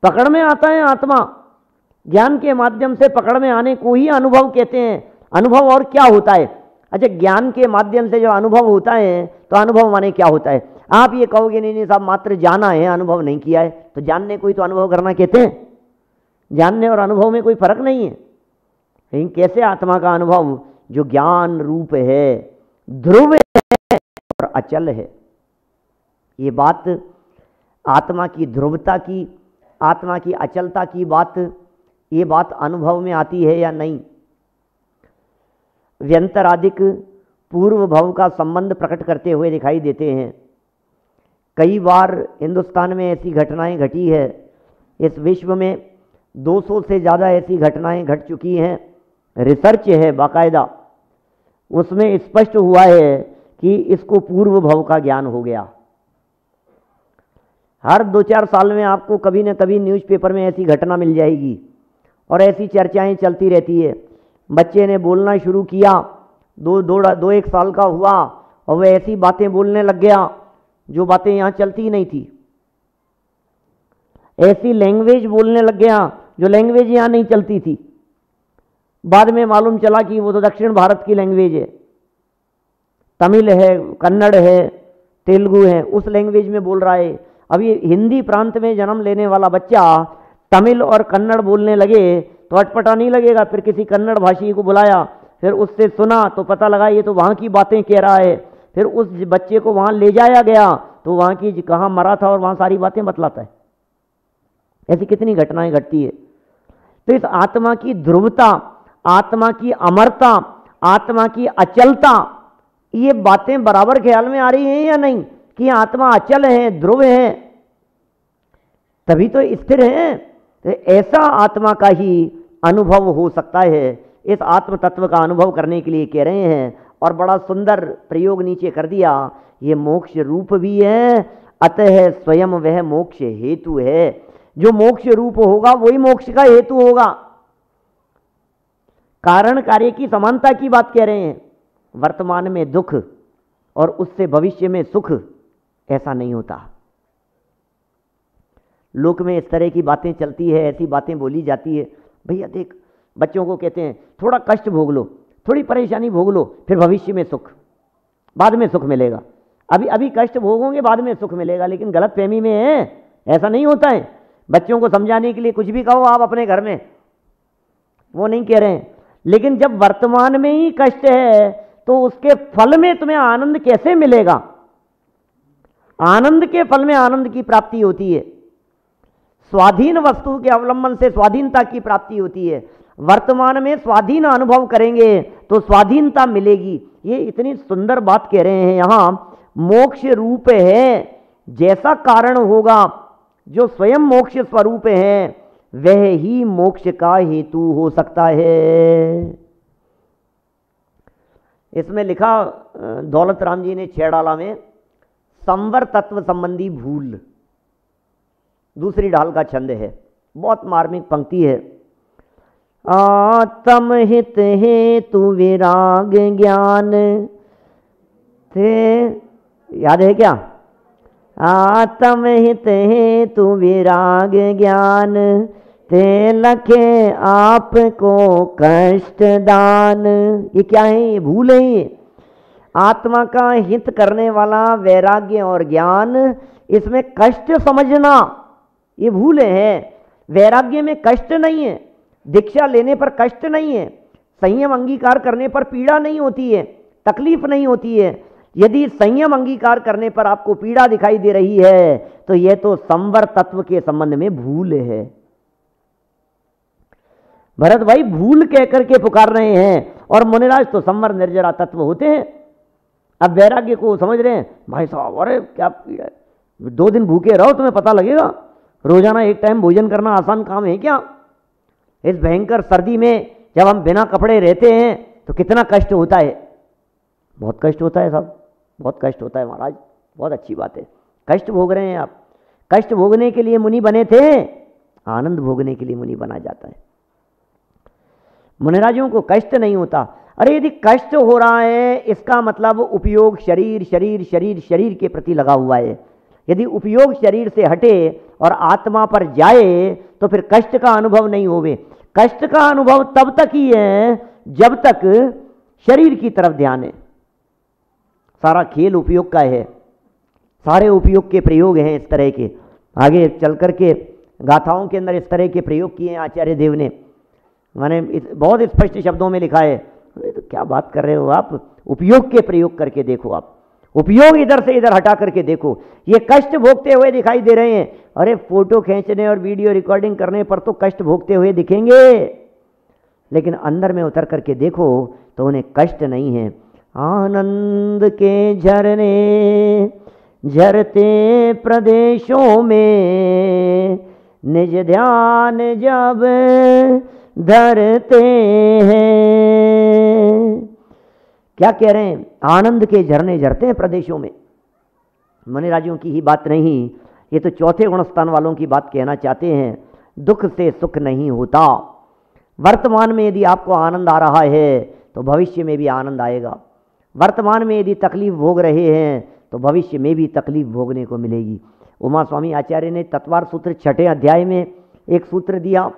पकड़ में आता है आत्मा, ज्ञान के माध्यम से पकड़ में आने को ही अनुभव कहते हैं। अनुभव और क्या होता है? अच्छा, ज्ञान के माध्यम से जो अनुभव होता है, तो अनुभव माने क्या होता है? आप ये कहोगे नहीं साहब मात्र जाना है, अनुभव नहीं किया है, तो जानने को ही तो अनुभव करना कहते हैं। जानने और अनुभव में कोई फर्क नहीं है। लेकिन कैसे आत्मा का अनुभव जो ज्ञान रूप है, ध्रुव है और अचल है। ये बात आत्मा की ध्रुवता की, आत्मा की अचलता की बात, ये बात अनुभव में आती है या नहीं? व्यंतरादिक पूर्व भव का संबंध प्रकट करते हुए दिखाई देते हैं। कई बार हिंदुस्तान में ऐसी घटनाएं घटी है, इस विश्व में 200 से ज़्यादा ऐसी घटनाएं घट चुकी हैं। रिसर्च है बाकायदा, उसमें स्पष्ट हुआ है कि इसको पूर्व भव का ज्ञान हो गया। हर 2-4 साल में आपको कभी न कभी न्यूज़पेपर में ऐसी घटना मिल जाएगी और ऐसी चर्चाएं चलती रहती है। बच्चे ने बोलना शुरू किया, 2-1 साल का हुआ और वह ऐसी बातें बोलने लग गया जो बातें यहाँ चलती ही नहीं थी। ऐसी लैंग्वेज बोलने लग गया जो लैंग्वेज यहाँ नहीं चलती थी। बाद में मालूम चला कि वो तो दक्षिण भारत की लैंग्वेज है, तमिल है, कन्नड़ है, तेलुगु है, उस लैंग्वेज में बोल रहा है। अब ये हिंदी प्रांत में जन्म लेने वाला बच्चा तमिल और कन्नड़ बोलने लगे तो अटपटा नहीं लगेगा। फिर किसी कन्नड़ भाषी को बुलाया, फिर उससे सुना तो पता लगा ये तो वहाँ की बातें कह रहा है। फिर उस बच्चे को वहाँ ले जाया गया तो वहाँ की कहाँ मरा था और वहाँ सारी बातें बतलाता है। ऐसी कितनी घटनाएं घटती है। तो इस आत्मा की ध्रुवता, आत्मा की अमरता, आत्मा की अचलता, ये बातें बराबर ख्याल में आ रही हैं या नहीं कि आत्मा अचल है, ध्रुव है, तभी तो स्थिर है। तो ऐसा आत्मा का ही अनुभव हो सकता है। इस आत्म तत्व का अनुभव करने के लिए कह रहे हैं और बड़ा सुंदर प्रयोग नीचे कर दिया, ये मोक्ष रूप भी है, अतः स्वयं वह मोक्ष हेतु है। जो मोक्ष रूप होगा वही मोक्ष का हेतु होगा। कारण कार्य की समानता की बात कह रहे हैं। वर्तमान में दुख और उससे भविष्य में सुख, ऐसा नहीं होता। लोक में इस तरह की बातें चलती है, ऐसी बातें बोली जाती है। भैया देख, बच्चों को कहते हैं थोड़ा कष्ट भोग लो, थोड़ी परेशानी भोग लो, फिर भविष्य में सुख, बाद में सुख मिलेगा। अभी कष्ट भोगोगे, बाद में सुख मिलेगा। लेकिन गलत फहमी में है, ऐसा नहीं होता है। बच्चों को समझाने के लिए कुछ भी कहो आप अपने घर में, वो नहीं कह रहे हैं। लेकिन जब वर्तमान में ही कष्ट है तो उसके फल में तुम्हें आनंद कैसे मिलेगा? आनंद के फल में आनंद की प्राप्ति होती है। स्वाधीन वस्तु के अवलंबन से स्वाधीनता की प्राप्ति होती है। वर्तमान में स्वाधीन अनुभव करेंगे तो स्वाधीनता मिलेगी। ये इतनी सुंदर बात कह रहे हैं यहां। मोक्ष रूप है, जैसा कारण होगा जो स्वयं मोक्ष स्वरूप है वह ही मोक्ष का हेतु हो सकता है। इसमें लिखा दौलत राम जी ने छेड़ाला में, संवर तत्व संबंधी भूल, दूसरी ढाल का छंद है, बहुत मार्मिक पंक्ति है। आत्म हित हेतु विराग ज्ञान थे, याद है क्या? आत्म हित हेतु विराग ज्ञान ते लखे आपको कष्ट दान। ये क्या है? ये भूल है। ये आत्मा का हित करने वाला वैराग्य और ज्ञान, इसमें कष्ट समझना ये भूल है। वैराग्य में कष्ट नहीं है, दीक्षा लेने पर कष्ट नहीं है, संयम अंगीकार करने पर पीड़ा नहीं होती है, तकलीफ नहीं होती है। यदि संयम अंगीकार करने पर आपको पीड़ा दिखाई दे रही है तो यह तो संवर तत्व के संबंध में भूल है। भरत भाई भूल कहकर के पुकार रहे हैं, और मुनिराज तो संवर निर्जरा तत्व होते हैं। अब वैराग्य को समझ रहे हैं, भाई साहब अरे क्या पीड़ा है, 2 दिन भूखे रहो तुम्हें पता लगेगा, रोजाना एक टाइम भोजन करना आसान काम है क्या? इस भयंकर सर्दी में जब हम बिना कपड़े रहते हैं तो कितना कष्ट होता है। बहुत कष्ट होता है साहब, बहुत कष्ट होता है महाराज, बहुत अच्छी बात है, कष्ट भोग रहे हैं आप। कष्ट भोगने के लिए मुनि बने थे, आनंद भोगने के लिए मुनि बना जाता है। मुनिराजों को कष्ट नहीं होता। अरे यदि कष्ट हो रहा है इसका मतलब उपयोग शरीर शरीर शरीर शरीर के प्रति लगा हुआ है। यदि उपयोग शरीर से हटे और आत्मा पर जाए तो फिर कष्ट का अनुभव नहीं होवे। कष्ट का अनुभव तब तक ही है जब तक शरीर की तरफ ध्यान है। सारा खेल उपयोग का है, सारे उपयोग के प्रयोग हैं इस तरह के। आगे चल करके गाथाओं के अंदर इस तरह के प्रयोग किए हैं आचार्य देव ने, मैंने बहुत स्पष्ट शब्दों में लिखा है। अरे तो क्या बात कर रहे हो आप, उपयोग के प्रयोग करके देखो, आप उपयोग इधर से इधर हटा करके देखो। ये कष्ट भोगते हुए दिखाई दे रहे हैं, अरे फोटो खींचने और वीडियो रिकॉर्डिंग करने पर तो कष्ट भोगते हुए दिखेंगे, लेकिन अंदर में उतर करके देखो तो उन्हें कष्ट नहीं है। आनंद के झरने झरते प्रदेशों में निज ध्यान जब धरते हैं। क्या कह रहे हैं? आनंद के झरने झरते हैं प्रदेशों में। मुनिराजों की ही बात नहीं, ये तो चौथे गुणस्थान वालों की बात कहना चाहते हैं। दुख से सुख नहीं होता। वर्तमान में यदि आपको आनंद आ रहा है तो भविष्य में भी आनंद आएगा। वर्तमान में यदि तकलीफ भोग रहे हैं तो भविष्य में भी तकलीफ भोगने को मिलेगी। उमा स्वामी आचार्य ने तत्वार सूत्र 6ठे अध्याय में एक सूत्र दिया,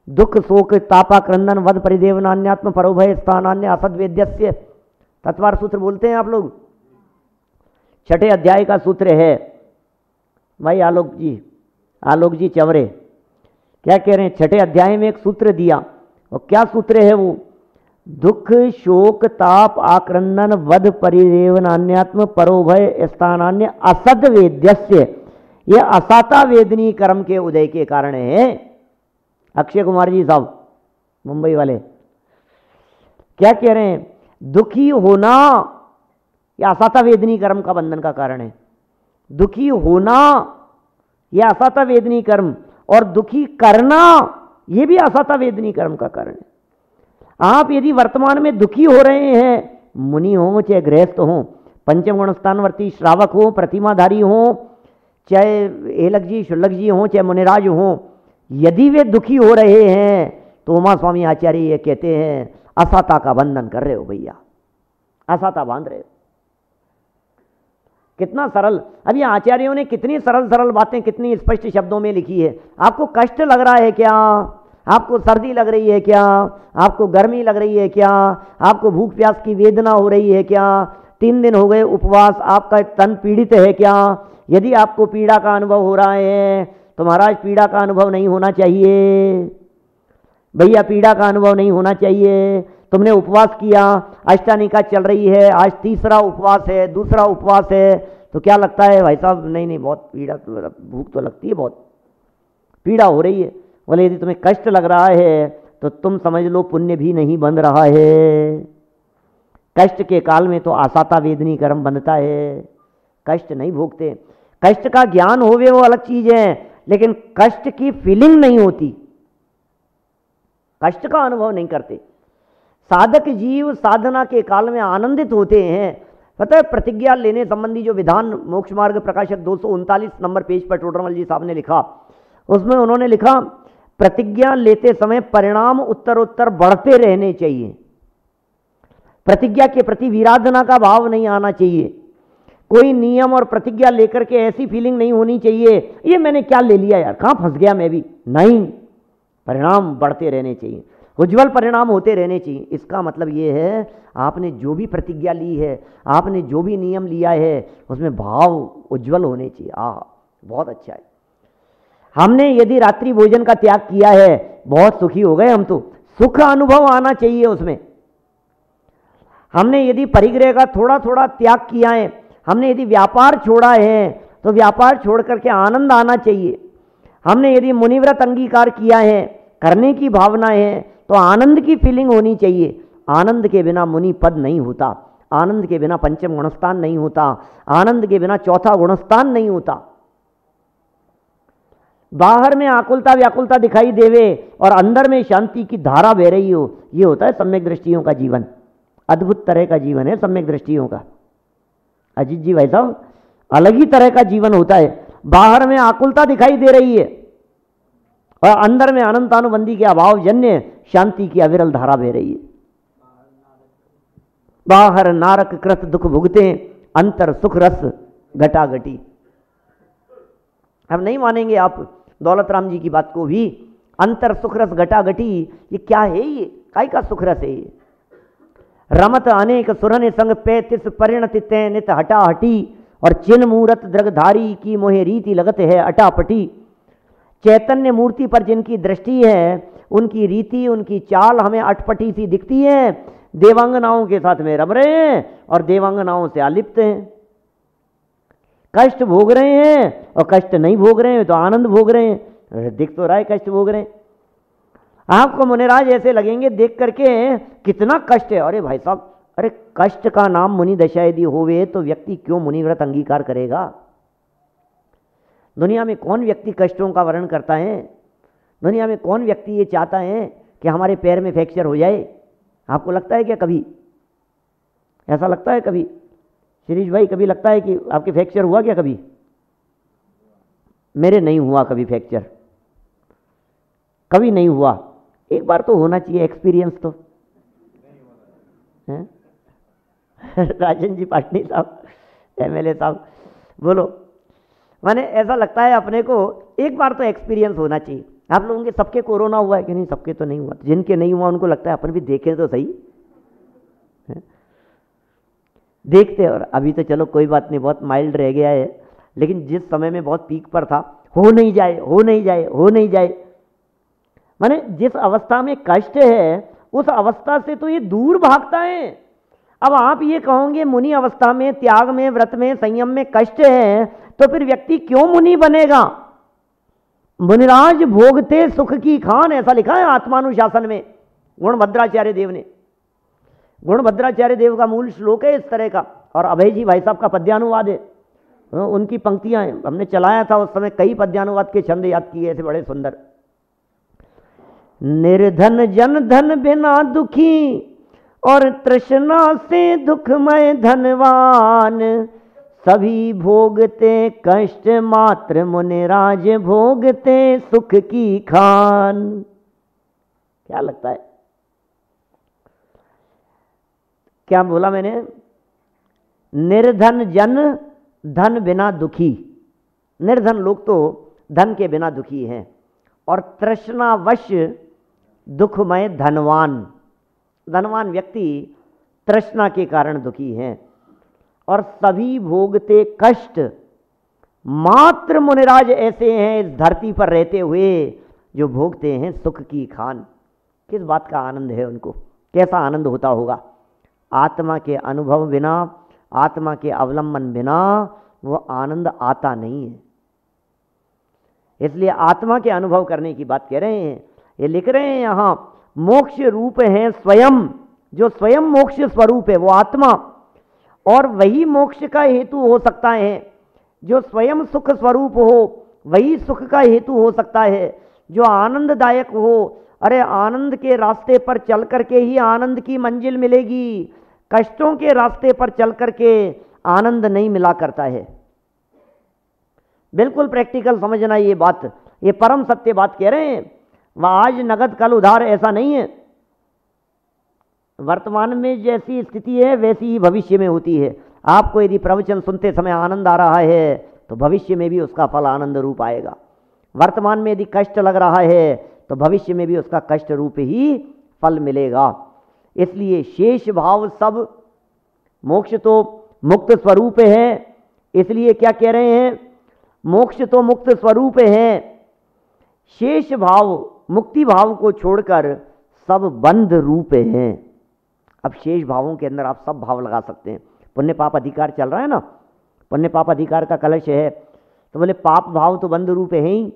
दुख शोक तापा क्रंदन वध परिदेव नान्यात्म परोभय स्थानान्य असद वेद्यस्य। तत्वार सूत्र बोलते हैं आप लोग, 6ठे अध्याय का सूत्र है। भाई आलोक जी चवरे क्या कह रहे हैं? 6ठे अध्याय में एक सूत्र दिया, और क्या सूत्र है वो? दुख शोक ताप आक्रंदन वध परिदेव नान्यात्म परोभय स्थानान्य असद वेद्यस्य। यह असाता वेदनी कर्म के उदय के कारण है। अक्षय कुमार जी साहब मुंबई वाले क्या कह रहे हैं? दुखी होना यह असाता वेदनी कर्म का बंधन का कारण है। दुखी होना यह असाता वेदनी कर्म, और दुखी करना यह भी असाता वेदनी कर्म का कारण है। आप यदि वर्तमान में दुखी हो रहे हैं, मुनि हो चाहे गृहस्थ हो, पंचम गुणस्थानवर्ती श्रावक हो, प्रतिमाधारी हो, चाहे एलक जी शुल्लक जी हो, चाहे मुनिराज हो, यदि वे दुखी हो रहे हैं तो उमा स्वामी आचार्य ये कहते हैं असाता का बंधन कर रहे हो भैया, असाता बांध रहे हो। कितना सरल, अभी आचार्यों ने कितनी सरल सरल बातें कितनी स्पष्ट शब्दों में लिखी है। आपको कष्ट लग रहा है क्या? आपको सर्दी लग रही है क्या? आपको गर्मी लग रही है क्या? आपको भूख प्यास की वेदना हो रही है क्या? 3 दिन हो गए उपवास, आपका तन पीड़ित है क्या? यदि आपको पीड़ा का अनुभव हो रहा है तो महाराज पीड़ा का अनुभव नहीं होना चाहिए भैया, पीड़ा का अनुभव नहीं होना चाहिए। तुमने उपवास किया, अष्टानिका चल रही है, आज तीसरा उपवास है, दूसरा उपवास है, तो क्या लगता है भाई साहब? नहीं बहुत पीड़ा, भूख तो लगती है, बहुत पीड़ा हो रही है। बोले यदि तुम्हें कष्ट लग रहा है तो तुम समझ लो पुण्य भी नहीं बन रहा है। कष्ट के काल में तो आसाता वेदनी कर्म बनता है, कष्ट नहीं भोगते। कष्ट का ज्ञान होवे वो अलग चीज है, लेकिन कष्ट की फीलिंग नहीं होती, कष्ट का अनुभव नहीं करते। साधक जीव साधना के काल में आनंदित होते हैं। पता है प्रतिज्ञा लेने संबंधी जो विधान मोक्ष मार्ग प्रकाशक 239 नंबर पेज पर टोडरमल जी साहब ने लिखा, उसमें उन्होंने लिखा प्रतिज्ञा लेते समय परिणाम उत्तरोत्तर बढ़ते रहने चाहिए। प्रतिज्ञा के प्रति विराधना का भाव नहीं आना चाहिए। कोई नियम और प्रतिज्ञा लेकर के ऐसी फीलिंग नहीं होनी चाहिए ये मैंने क्या ले लिया यार, कहां फंस गया मैं भी। नहीं, परिणाम बढ़ते रहने चाहिए, उज्जवल परिणाम होते रहने चाहिए। इसका मतलब ये है आपने जो भी प्रतिज्ञा ली है, आपने जो भी नियम लिया है, उसमें भाव उज्जवल होने चाहिए। बहुत अच्छा है। हमने यदि रात्रि भोजन का त्याग किया है, बहुत सुखी हो गए हम, तो सुख अनुभव आना चाहिए उसमें। हमने यदि परिग्रह का थोड़ा थोड़ा त्याग किया है, हमने यदि व्यापार छोड़ा है, तो व्यापार छोड़ करके आनंद आना चाहिए। हमने यदि मुनिव्रत अंगीकार किया है, करने की भावना है, तो आनंद की फीलिंग होनी चाहिए। आनंद के बिना मुनि पद नहीं होता, आनंद के बिना पंचम गुणस्थान नहीं होता, आनंद के बिना चौथा गुणस्थान नहीं होता। बाहर में आकुलता व्याकुलता दिखाई देवे और अंदर में शांति की धारा बह रही हो, ये होता है सम्यक दृष्टियों का जीवन। अद्भुत तरह का जीवन है सम्यक दृष्टियों का। अजीत जी भाई साहब, अलग ही तरह का जीवन होता है। बाहर में आकुलता दिखाई दे रही है और अंदर में अनंतानुबंधी के अभाव जन्य शांति की अविरल धारा बह रही है। बाहर नारक कृत दुख भुगते, अंतर सुख रस घटाघटी। अब नहीं मानेंगे आप दौलत राम जी की बात को भी। अंतर सुख रस घटाघटी, ये क्या है? ये काय का सुख रस है? ये रमत अनेक सुरन संग पे तिस परिणति तै नित हटा हटी, और चिन्ह मूरत द्रगधारी की मोहे रीति लगत है अटापटी। चैतन्य मूर्ति पर जिनकी दृष्टि है, उनकी रीति उनकी चाल हमें अटपटी सी दिखती है। देवांगनाओं के साथ में रम रहे हैं और देवांगनाओं से आलिप्त हैं। कष्ट भोग रहे हैं और कष्ट नहीं भोग रहे हैं तो आनंद भोग रहे हैं। दिख तो रहा है कष्ट भोग रहे हैं। आपको मुनिराज ऐसे लगेंगे देख करके कितना कष्ट है। अरे भाई साहब, अरे कष्ट का नाम मुनि दशा यदि होवे तो व्यक्ति क्यों मुनिव्रत अंगीकार करेगा? दुनिया में कौन व्यक्ति कष्टों का वर्णन करता है? दुनिया में कौन व्यक्ति ये चाहता है कि हमारे पैर में फ्रैक्चर हो जाए? आपको लगता है क्या कभी? ऐसा लगता है कभी? शिरीष भाई, कभी लगता है कि आपके फ्रैक्चर हुआ क्या कभी? मेरे नहीं हुआ कभी फ्रैक्चर, कभी नहीं हुआ। एक बार तो होना चाहिए एक्सपीरियंस तो है? राजन जी पाटनी साहब, एमएलए साहब, बोलो। माने ऐसा लगता है अपने को एक बार तो एक्सपीरियंस होना चाहिए। आप लोगों के सबके कोरोना हुआ है कि नहीं? सबके तो नहीं हुआ। जिनके नहीं हुआ उनको लगता है अपन भी देखें तो सही है? देखते। और अभी तो चलो कोई बात नहीं, बहुत माइल्ड रह गया है, लेकिन जिस समय में बहुत पीक पर था, हो नहीं जाए हो नहीं जाए हो नहीं जाए, माने जिस अवस्था में कष्ट है उस अवस्था से तो ये दूर भागता है। अब आप ये कहोगे मुनि अवस्था में, त्याग में, व्रत में, संयम में कष्ट है, तो फिर व्यक्ति क्यों मुनि बनेगा? मुनिराज भोगते सुख की खान, ऐसा लिखा है आत्मानुशासन में गुणभद्राचार्य देव ने। गुणभद्राचार्य देव का मूल श्लोक है इस तरह का, और अभय जी भाई साहब का पद्यानुवाद है। उनकी पंक्तियां हैं, हमने चलाया था उस समय, कई पद्यानुवाद के छंद याद किए ऐसे बड़े सुंदर। निर्धन जन धन बिना दुखी, और तृष्णा से दुखमय धनवान, सभी भोगते कष्ट मात्र मुनिराज भोगते सुख की खान। क्या लगता है? क्या बोला मैंने? निर्धन जन धन बिना दुखी। निर्धन लोग तो धन के बिना दुखी हैं, और तृष्णावश दुखमय धनवान, धनवान व्यक्ति तृष्णा के कारण दुखी हैं। और सभी भोगते कष्ट मात्र मुनिराज ऐसे हैं इस धरती पर रहते हुए जो भोगते हैं सुख की खान। किस बात का आनंद है उनको? कैसा आनंद होता होगा? आत्मा के अनुभव बिना, आत्मा के अवलंबन बिना वो आनंद आता नहीं है। इसलिए आत्मा के अनुभव करने की बात कह रहे हैं। ये लिख रहे हैं यहाँ, मोक्ष रूप है स्वयं, जो स्वयं मोक्ष स्वरूप है वो आत्मा, और वही मोक्ष का हेतु हो सकता है। जो स्वयं सुख स्वरूप हो वही सुख का हेतु हो सकता है, जो आनंददायक हो। अरे आनंद के रास्ते पर चल करके ही आनंद की मंजिल मिलेगी, कष्टों के रास्ते पर चल करके आनंद नहीं मिला करता है। बिल्कुल प्रैक्टिकल समझना ये बात, ये परम सत्य बात कह रहे हैं। वह आज नगद कल उधार ऐसा नहीं है। वर्तमान में जैसी स्थिति है वैसी ही भविष्य में होती है। आपको यदि प्रवचन सुनते समय आनंद आ रहा है तो भविष्य में भी उसका फल आनंद रूप आएगा। वर्तमान में यदि कष्ट लग रहा है तो भविष्य में भी उसका कष्ट रूप ही फल मिलेगा। इसलिए शेष भाव सब, मोक्ष तो मुक्त स्वरूप है, इसलिए क्या कह रहे हैं? मोक्ष तो मुक्त स्वरूप है, शेष भाव मुक्ति भाव को छोड़कर सब बंध रूप हैं। अब शेष भावों के अंदर आप सब भाव लगा सकते हैं। पुण्य पाप अधिकार चल रहा है ना, पुण्य पाप अधिकार का कलश है, तो बोले पाप भाव तो बंध रूप है ही,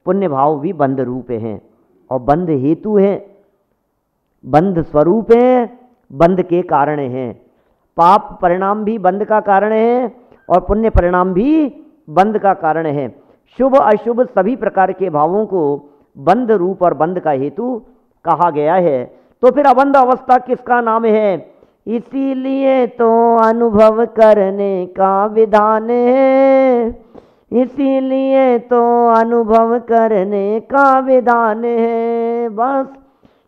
पुण्य भाव भी बंध रूप हैं और बंध हेतु है, बंध स्वरूप है, बंध के कारण हैं। पाप परिणाम भी बंध का कारण है और पुण्य परिणाम भी बंध का कारण है। शुभ अशुभ सभी प्रकार के भावों को बंध रूप और बंध का हेतु कहा गया है। तो फिर अबंध अवस्था किसका नाम है? इसीलिए तो अनुभव करने का विधान है, इसीलिए तो अनुभव करने का विधान है। बस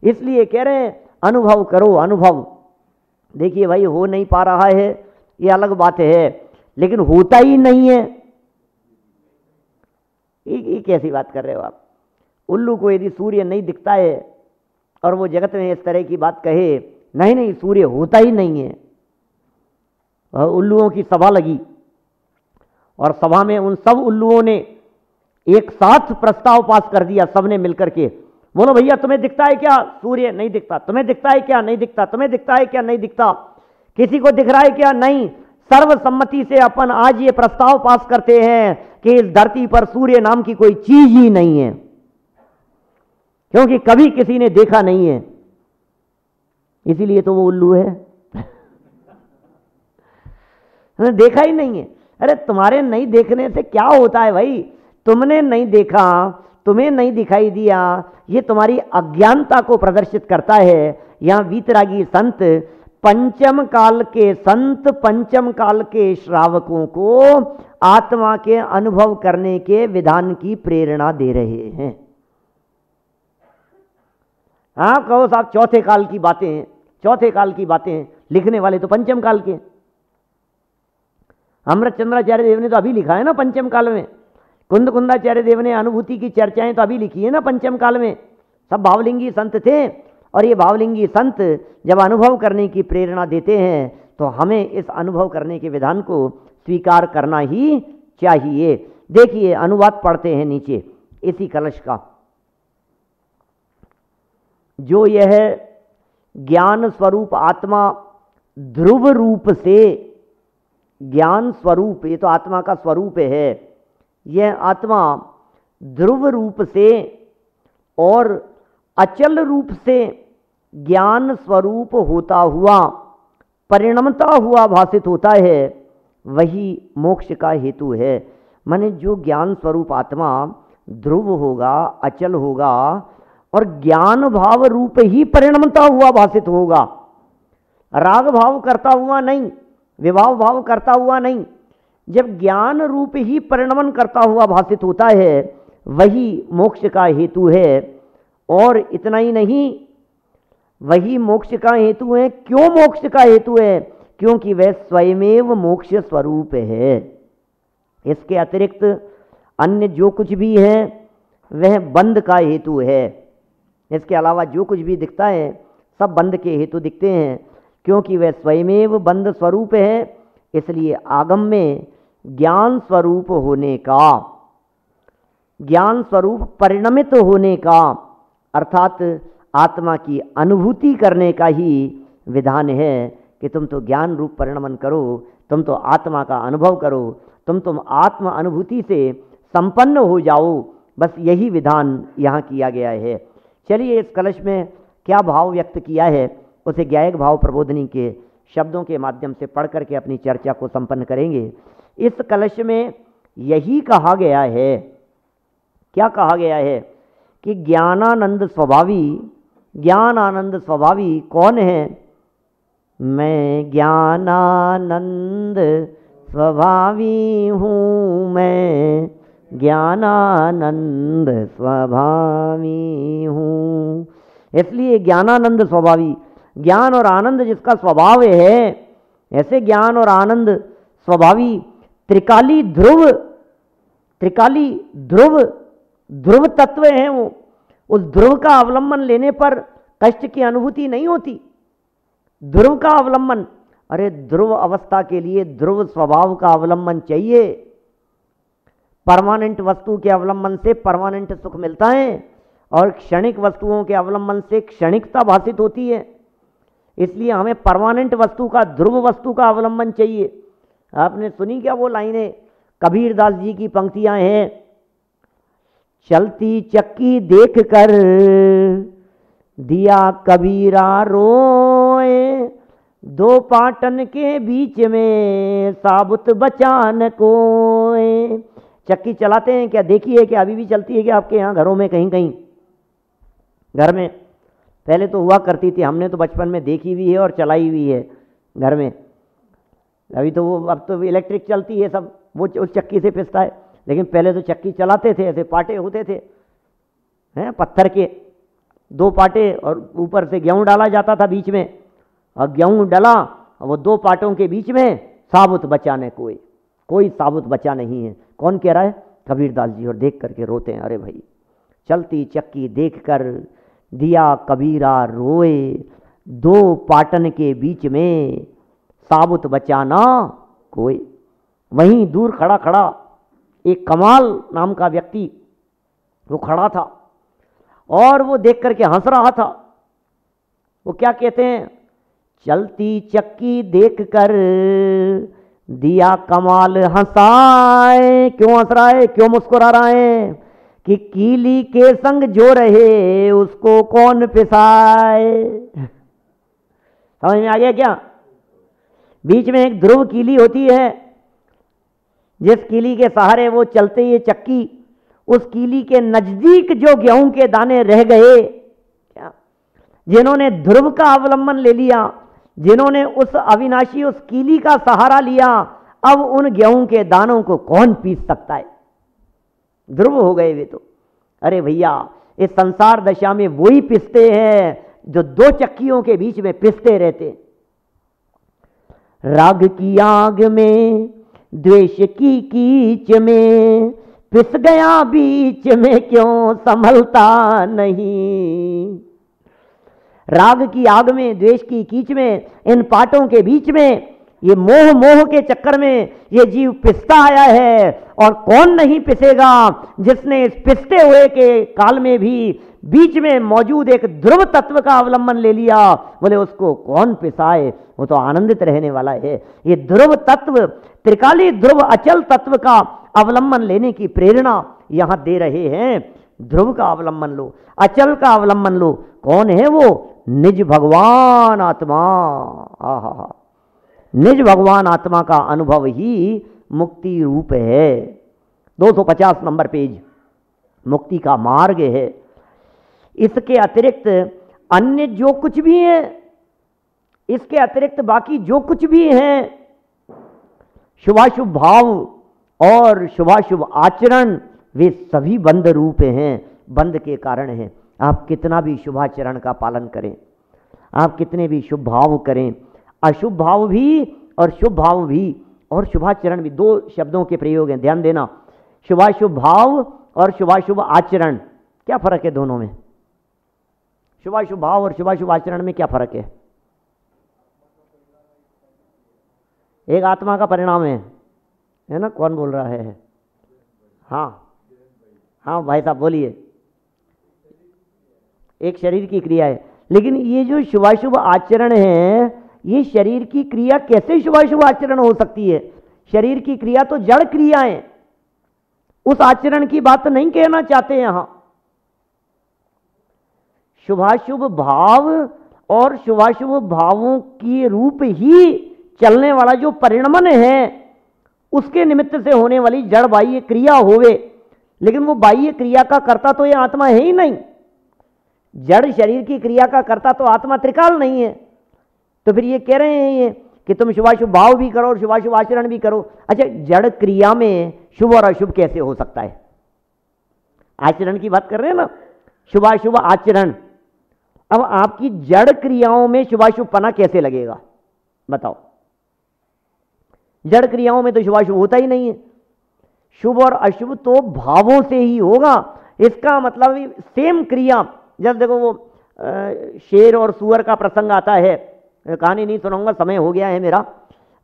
इसलिए कह रहे हैं अनुभव करो, अनुभव। देखिए भाई, हो नहीं पा रहा है ये अलग बात है, लेकिन होता ही नहीं है, ये कैसी बात कर रहे हो आप? उल्लू को यदि सूर्य नहीं दिखता है और वो जगत में इस तरह की बात कहे, नहीं नहीं सूर्य होता ही नहीं है, और उल्लुओं की सभा लगी और सभा में उन सब उल्लुओं ने एक साथ प्रस्ताव पास कर दिया, सबने मिलकर के, बोलो भैया तुम्हें दिखता है क्या? सूर्य नहीं दिखता। तुम्हें दिखता है क्या? नहीं दिखता। तुम्हें दिखता है क्या? नहीं दिखता। किसी को दिख रहा है क्या? नहीं। सर्वसम्मति से अपन आज ये प्रस्ताव पास करते हैं कि इस धरती पर सूर्य नाम की कोई चीज ही नहीं है, क्योंकि कभी किसी ने देखा नहीं है, इसीलिए तो वो उल्लू है। देखा ही नहीं है। अरे तुम्हारे नहीं देखने से क्या होता है भाई? तुमने नहीं देखा, तुम्हें नहीं दिखाई दिया, ये तुम्हारी अज्ञानता को प्रदर्शित करता है। यहां वीतरागी संत पंचम काल के संत, पंचम काल के श्रावकों को आत्मा के अनुभव करने के विधान की प्रेरणा दे रहे हैं। आप कहो साहब चौथे काल की बातें हैं, चौथे काल की बातें हैं, लिखने वाले तो पंचम काल के। अमृत चंद्राचार्य देव ने तो अभी लिखा है ना पंचम काल में। कुंद कुंदाचार्य देव ने अनुभूति की चर्चाएं तो अभी लिखी है ना पंचम काल में। सब भावलिंगी संत थे, और ये भावलिंगी संत जब अनुभव करने की प्रेरणा देते हैं तो हमें इस अनुभव करने के विधान को स्वीकार करना ही चाहिए। देखिए अनुवाद पढ़ते हैं नीचे इसी कलश का। जो यह ज्ञान स्वरूप आत्मा ध्रुव रूप से, ज्ञान स्वरूप, ये तो आत्मा का स्वरूप है, यह आत्मा ध्रुव रूप से और अचल रूप से ज्ञान स्वरूप होता हुआ, परिणमता हुआ भासित होता है, वही मोक्ष का हेतु है। माने जो ज्ञान स्वरूप आत्मा ध्रुव होगा, अचल होगा और ज्ञान भाव रूप ही परिणमता हुआ भासित होगा, राग भाव करता हुआ नहीं, विभाव भाव करता हुआ नहीं, जब ज्ञान रूप ही परिणमन करता हुआ भासित होता है, वही मोक्ष का हेतु है। और इतना ही नहीं, वही मोक्ष का हेतु है। क्यों मोक्ष का हेतु है? क्योंकि वह स्वयमेव मोक्ष स्वरूप है। इसके अतिरिक्त अन्य जो कुछ भी है वह बंध का हेतु है। इसके अलावा जो कुछ भी दिखता है सब बंध के हेतु दिखते हैं, क्योंकि वह स्वयमेव बंध स्वरूप है। इसलिए आगम में ज्ञान स्वरूप होने का, ज्ञान स्वरूप परिणमित होने का, अर्थात आत्मा की अनुभूति करने का ही विधान है कि तुम तो ज्ञान रूप परिणमन करो, तुम तो आत्मा का अनुभव करो, तुम आत्म अनुभूति से संपन्न हो जाओ। बस यही विधान यहाँ किया गया है। चलिए इस कलश में क्या भाव व्यक्त किया है उसे ज्ञायक भाव प्रबोधनी के शब्दों के माध्यम से पढ़ करके अपनी चर्चा को संपन्न करेंगे। इस कलश में यही कहा गया है, क्या कहा गया है कि ज्ञानानंद स्वभावी, ज्ञानानंद स्वभावी कौन है? मैं ज्ञानानंद स्वभावी हूँ, मैं ज्ञानानंद स्वभावी हूँ। इसलिए ज्ञानानंद स्वभावी, ज्ञान और आनंद जिसका स्वभाव है, ऐसे ज्ञान और आनंद स्वभावी त्रिकाली ध्रुव, त्रिकाली ध्रुव, ध्रुव तत्व हैं वो। उस ध्रुव का अवलंबन लेने पर कष्ट की अनुभूति नहीं होती। ध्रुव का अवलंबन, अरे ध्रुव अवस्था के लिए ध्रुव स्वभाव का अवलंबन चाहिए। परमानेंट वस्तु के अवलंबन से परमानेंट सुख मिलता है और क्षणिक वस्तुओं के अवलंबन से क्षणिकता भासित होती है। इसलिए हमें परमानेंट वस्तु का, ध्रुव वस्तु का अवलंबन चाहिए। आपने सुनी क्या वो लाइनें? कबीरदास जी की पंक्तियां हैं, चलती चक्की देख कर दिया कबीरा रोए, दो पाटन के बीच में साबुत बचा न कोई। चक्की चलाते हैं क्या? देखिए क्या अभी भी चलती है क्या आपके यहाँ घरों में? कहीं कहीं घर में पहले तो हुआ करती थी, हमने तो बचपन में देखी भी है और चलाई भी है घर में। अभी तो वो, अब तो इलेक्ट्रिक चलती है सब, वो उस चक्की से पिसता है। लेकिन पहले तो चक्की चलाते थे, ऐसे पाटे होते थे हैं पत्थर के, दो पाटे, और ऊपर से गेहूं डाला जाता था बीच में, और गेहूं डला और वो दो पाटों के बीच में साबुत बचा न कोई, कोई साबुत बचा नहीं है। कौन कह रहा है? कबीरदास जी। और देख करके रोते हैं, अरे भाई चलती चक्की देख कर दिया कबीरा रोए, दो पाटन के बीच में साबुत बचाना कोई। वहीं दूर खड़ा खड़ा एक कमाल नाम का व्यक्ति वो खड़ा था, और वो देख करके हंस रहा था। वो क्या कहते हैं? चलती चक्की देख कर दिया कमाल हंसाए। क्यों हंस रहा है, क्यों मुस्कुरा रहा है? कि कीली के संग जो रहे उसको कौन पिसाए। समझ में आ गया क्या? बीच में एक ध्रुव कीली होती है, जिस कीली के सहारे वो चलते ये चक्की, उस कीली के नजदीक जो गेहूं के दाने रह गए, क्या जिन्होंने ध्रुव का अवलंबन ले लिया, जिन्होंने उस अविनाशी उस कीली का सहारा लिया, अब उन गेहूं के दानों को कौन पीस सकता है? ध्रुव हो गए वे तो। अरे भैया इस संसार दशा में वही पिसते हैं जो दो चक्कियों के बीच में पिसते रहते। राग की आग में, द्वेष की कीच में, पिस गया बीच में क्यों संभलता नहीं। राग की आग में, द्वेष की कीच में, इन पाटों के बीच में, ये मोह मोह के चक्कर में ये जीव पिसता आया है। और कौन नहीं पिसेगा जिसने इस पिसते हुए के काल में भी बीच में मौजूद एक ध्रुव तत्व का अवलंबन ले लिया, बोले उसको कौन पिसाए, वो तो आनंदित रहने वाला है। ये ध्रुव तत्व, त्रिकाली ध्रुव अचल तत्व का अवलंबन लेने की प्रेरणा यहां दे रहे हैं। ध्रुव का अवलंबन लो, अचल का अवलंबन लो। कौन है वो? निज भगवान आत्मा। आहा, निज भगवान आत्मा का अनुभव ही मुक्ति रूप है। 250 नंबर पेज, मुक्ति का मार्ग है। इसके अतिरिक्त अन्य जो कुछ भी है, इसके अतिरिक्त बाकी जो कुछ भी है, शुभाशुभ भाव और शुभाशुभ आचरण, वे सभी बंध रूप हैं, बंध के कारण हैं। आप कितना भी शुभाचरण का पालन करें, आप कितने भी शुभ भाव करें, अशुभ भाव भी और शुभ भाव भी और शुभाचरण भी, दो शब्दों के प्रयोग हैं, ध्यान देना। शुभाशुभ भाव और शुभाशुभ आचरण, क्या फर्क है दोनों में? शुभाशुभ भाव और शुभाशुभ आचरण में क्या फर्क है? एक आत्मा का परिणाम है ना? कौन बोल रहा है? हाँ हाँ भाई साहब बोलिए। एक शरीर की क्रिया है, लेकिन ये जो शुभाशुभ आचरण है, ये शरीर की क्रिया कैसे शुभाशुभ आचरण हो सकती है? शरीर की क्रिया तो जड़ क्रियाएं, उस आचरण की बात नहीं कहना चाहते यहां। शुभाशुभ भाव और शुभाशुभ भावों की रूप ही चलने वाला जो परिणमन है, उसके निमित्त से होने वाली जड़ बाह्य क्रिया होवे, लेकिन वो बाह्य क्रिया का कर्ता तो ये आत्मा है ही नहीं। जड़ शरीर की क्रिया का कर्ता तो आत्मा त्रिकाल नहीं है। तो फिर ये कह रहे हैं ये कि तुम शुभाशुभ भाव भी करो और शुभाशुभ आचरण भी करो। अच्छा, जड़ क्रिया में शुभ और अशुभ कैसे हो सकता है? आचरण की बात कर रहे हैं ना, शुभाशुभ आचरण। अब आपकी जड़ क्रियाओं में शुभाशुभ पना कैसे लगेगा बताओ? जड़ क्रियाओं में तो शुभाशुभ होता ही नहीं है। शुभ और अशुभ तो भावों से ही होगा। इसका मतलब सेम क्रिया, जब देखो वो शेर और सुअर का प्रसंग आता है, कहानी नहीं सुनाऊंगा, समय हो गया है मेरा।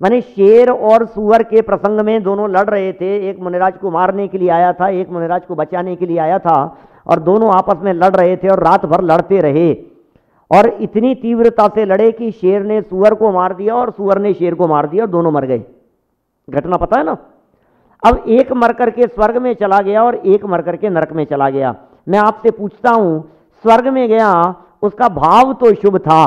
माने शेर और सुअर के प्रसंग में दोनों लड़ रहे थे। एक मुनिराज को मारने के लिए आया था, एक मुनिराज को बचाने के लिए आया था, और दोनों आपस में लड़ रहे थे और रात भर लड़ते रहे। और इतनी तीव्रता से लड़े कि शेर ने सूअर को मार दिया और सूअर ने शेर को मार दिया और दोनों मर गए। घटना पता है ना। अब एक मर करके स्वर्ग में चला गया और एक मर करके नरक में चला गया। मैं आपसे पूछता हूं, स्वर्ग में गया उसका भाव तो शुभ था,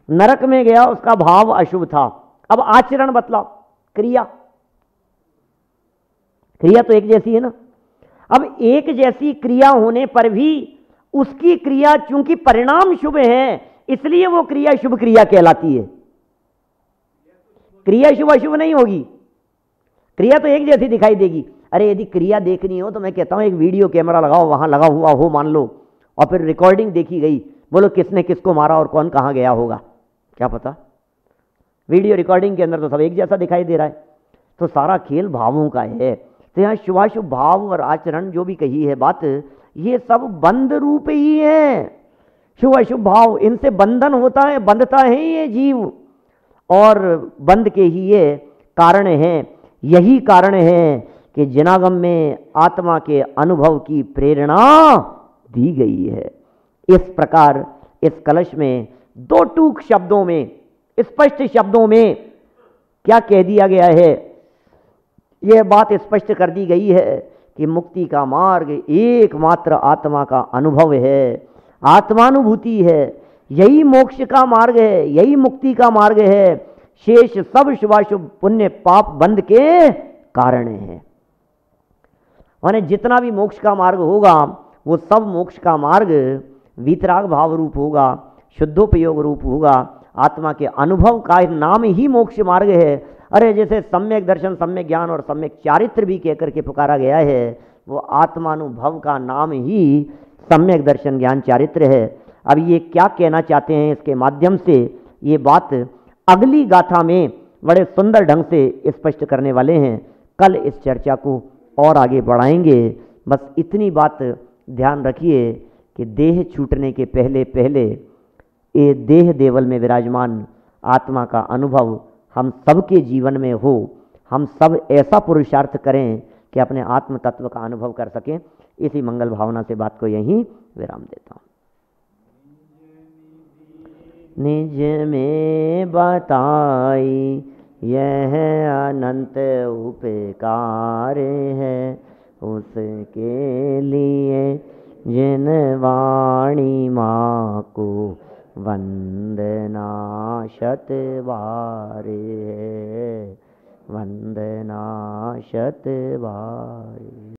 नरक में गया उसका भाव अशुभ था। अब आचरण बतलाओ, क्रिया, क्रिया तो एक जैसी है ना। अब एक जैसी क्रिया होने पर भी उसकी क्रिया चूंकि परिणाम शुभ है इसलिए वो क्रिया शुभ क्रिया कहलाती है। क्रिया शुभ अशुभ नहीं होगी, क्रिया तो एक जैसी दिखाई देगी। अरे यदि क्रिया देखनी हो तो मैं कहता हूं एक वीडियो कैमरा लगाओ, वहां लगा हुआ हो मान लो, और फिर रिकॉर्डिंग देखी गई, बोलो किसने किसको मारा और कौन कहां गया होगा, क्या पता। वीडियो रिकॉर्डिंग के अंदर तो सब एक जैसा दिखाई दे रहा है। तो सारा खेल भावों का है। तो यहाँ शुभाशुभ भाव और आचरण जो भी कही है बात, ये सब बंध रूप ही है। शुभ अशुभ भाव, इनसे बंधन होता है, बंधता है ये जीव, और बंध के ही ये कारण है। यही कारण है कि जनागम में आत्मा के अनुभव की प्रेरणा दी गई है। इस प्रकार इस कलश में दो टूक शब्दों में, स्पष्ट शब्दों में क्या कह दिया गया है, यह बात स्पष्ट कर दी गई है कि मुक्ति का मार्ग एकमात्र आत्मा का अनुभव है, आत्मानुभूति है। यही मोक्ष का मार्ग है, यही मुक्ति का मार्ग है। शेष सब शुभाशुभ पुण्य पाप बंध के कारण है। माने जितना भी मोक्ष का मार्ग होगा वो सब मोक्ष का मार्ग वीतराग भाव रूप होगा, शुद्धोपयोग रूप होगा, आत्मा के अनुभव का नाम ही मोक्ष मार्ग है। अरे जैसे सम्यक दर्शन, सम्यक ज्ञान और सम्यक चारित्र भी कहकर के पुकारा गया है, वो आत्मानुभव का नाम ही सम्यक दर्शन ज्ञान चारित्र है। अब ये क्या कहना चाहते हैं इसके माध्यम से, ये बात अगली गाथा में बड़े सुंदर ढंग से स्पष्ट करने वाले हैं। कल इस चर्चा को और आगे बढ़ाएंगे। बस इतनी बात ध्यान रखिए कि देह छूटने के पहले पहले ये देह देवल में विराजमान आत्मा का अनुभव हम सबके जीवन में हो। हम सब ऐसा पुरुषार्थ करें कि अपने आत्म तत्व का अनुभव कर सकें। इसी मंगल भावना से बात को यहीं विराम देता हूँ। निज में बताई यह अनंत उपकार है, उसके लिए जिन वाणी माँ को वंदना शत बार है, वंदना शत बार।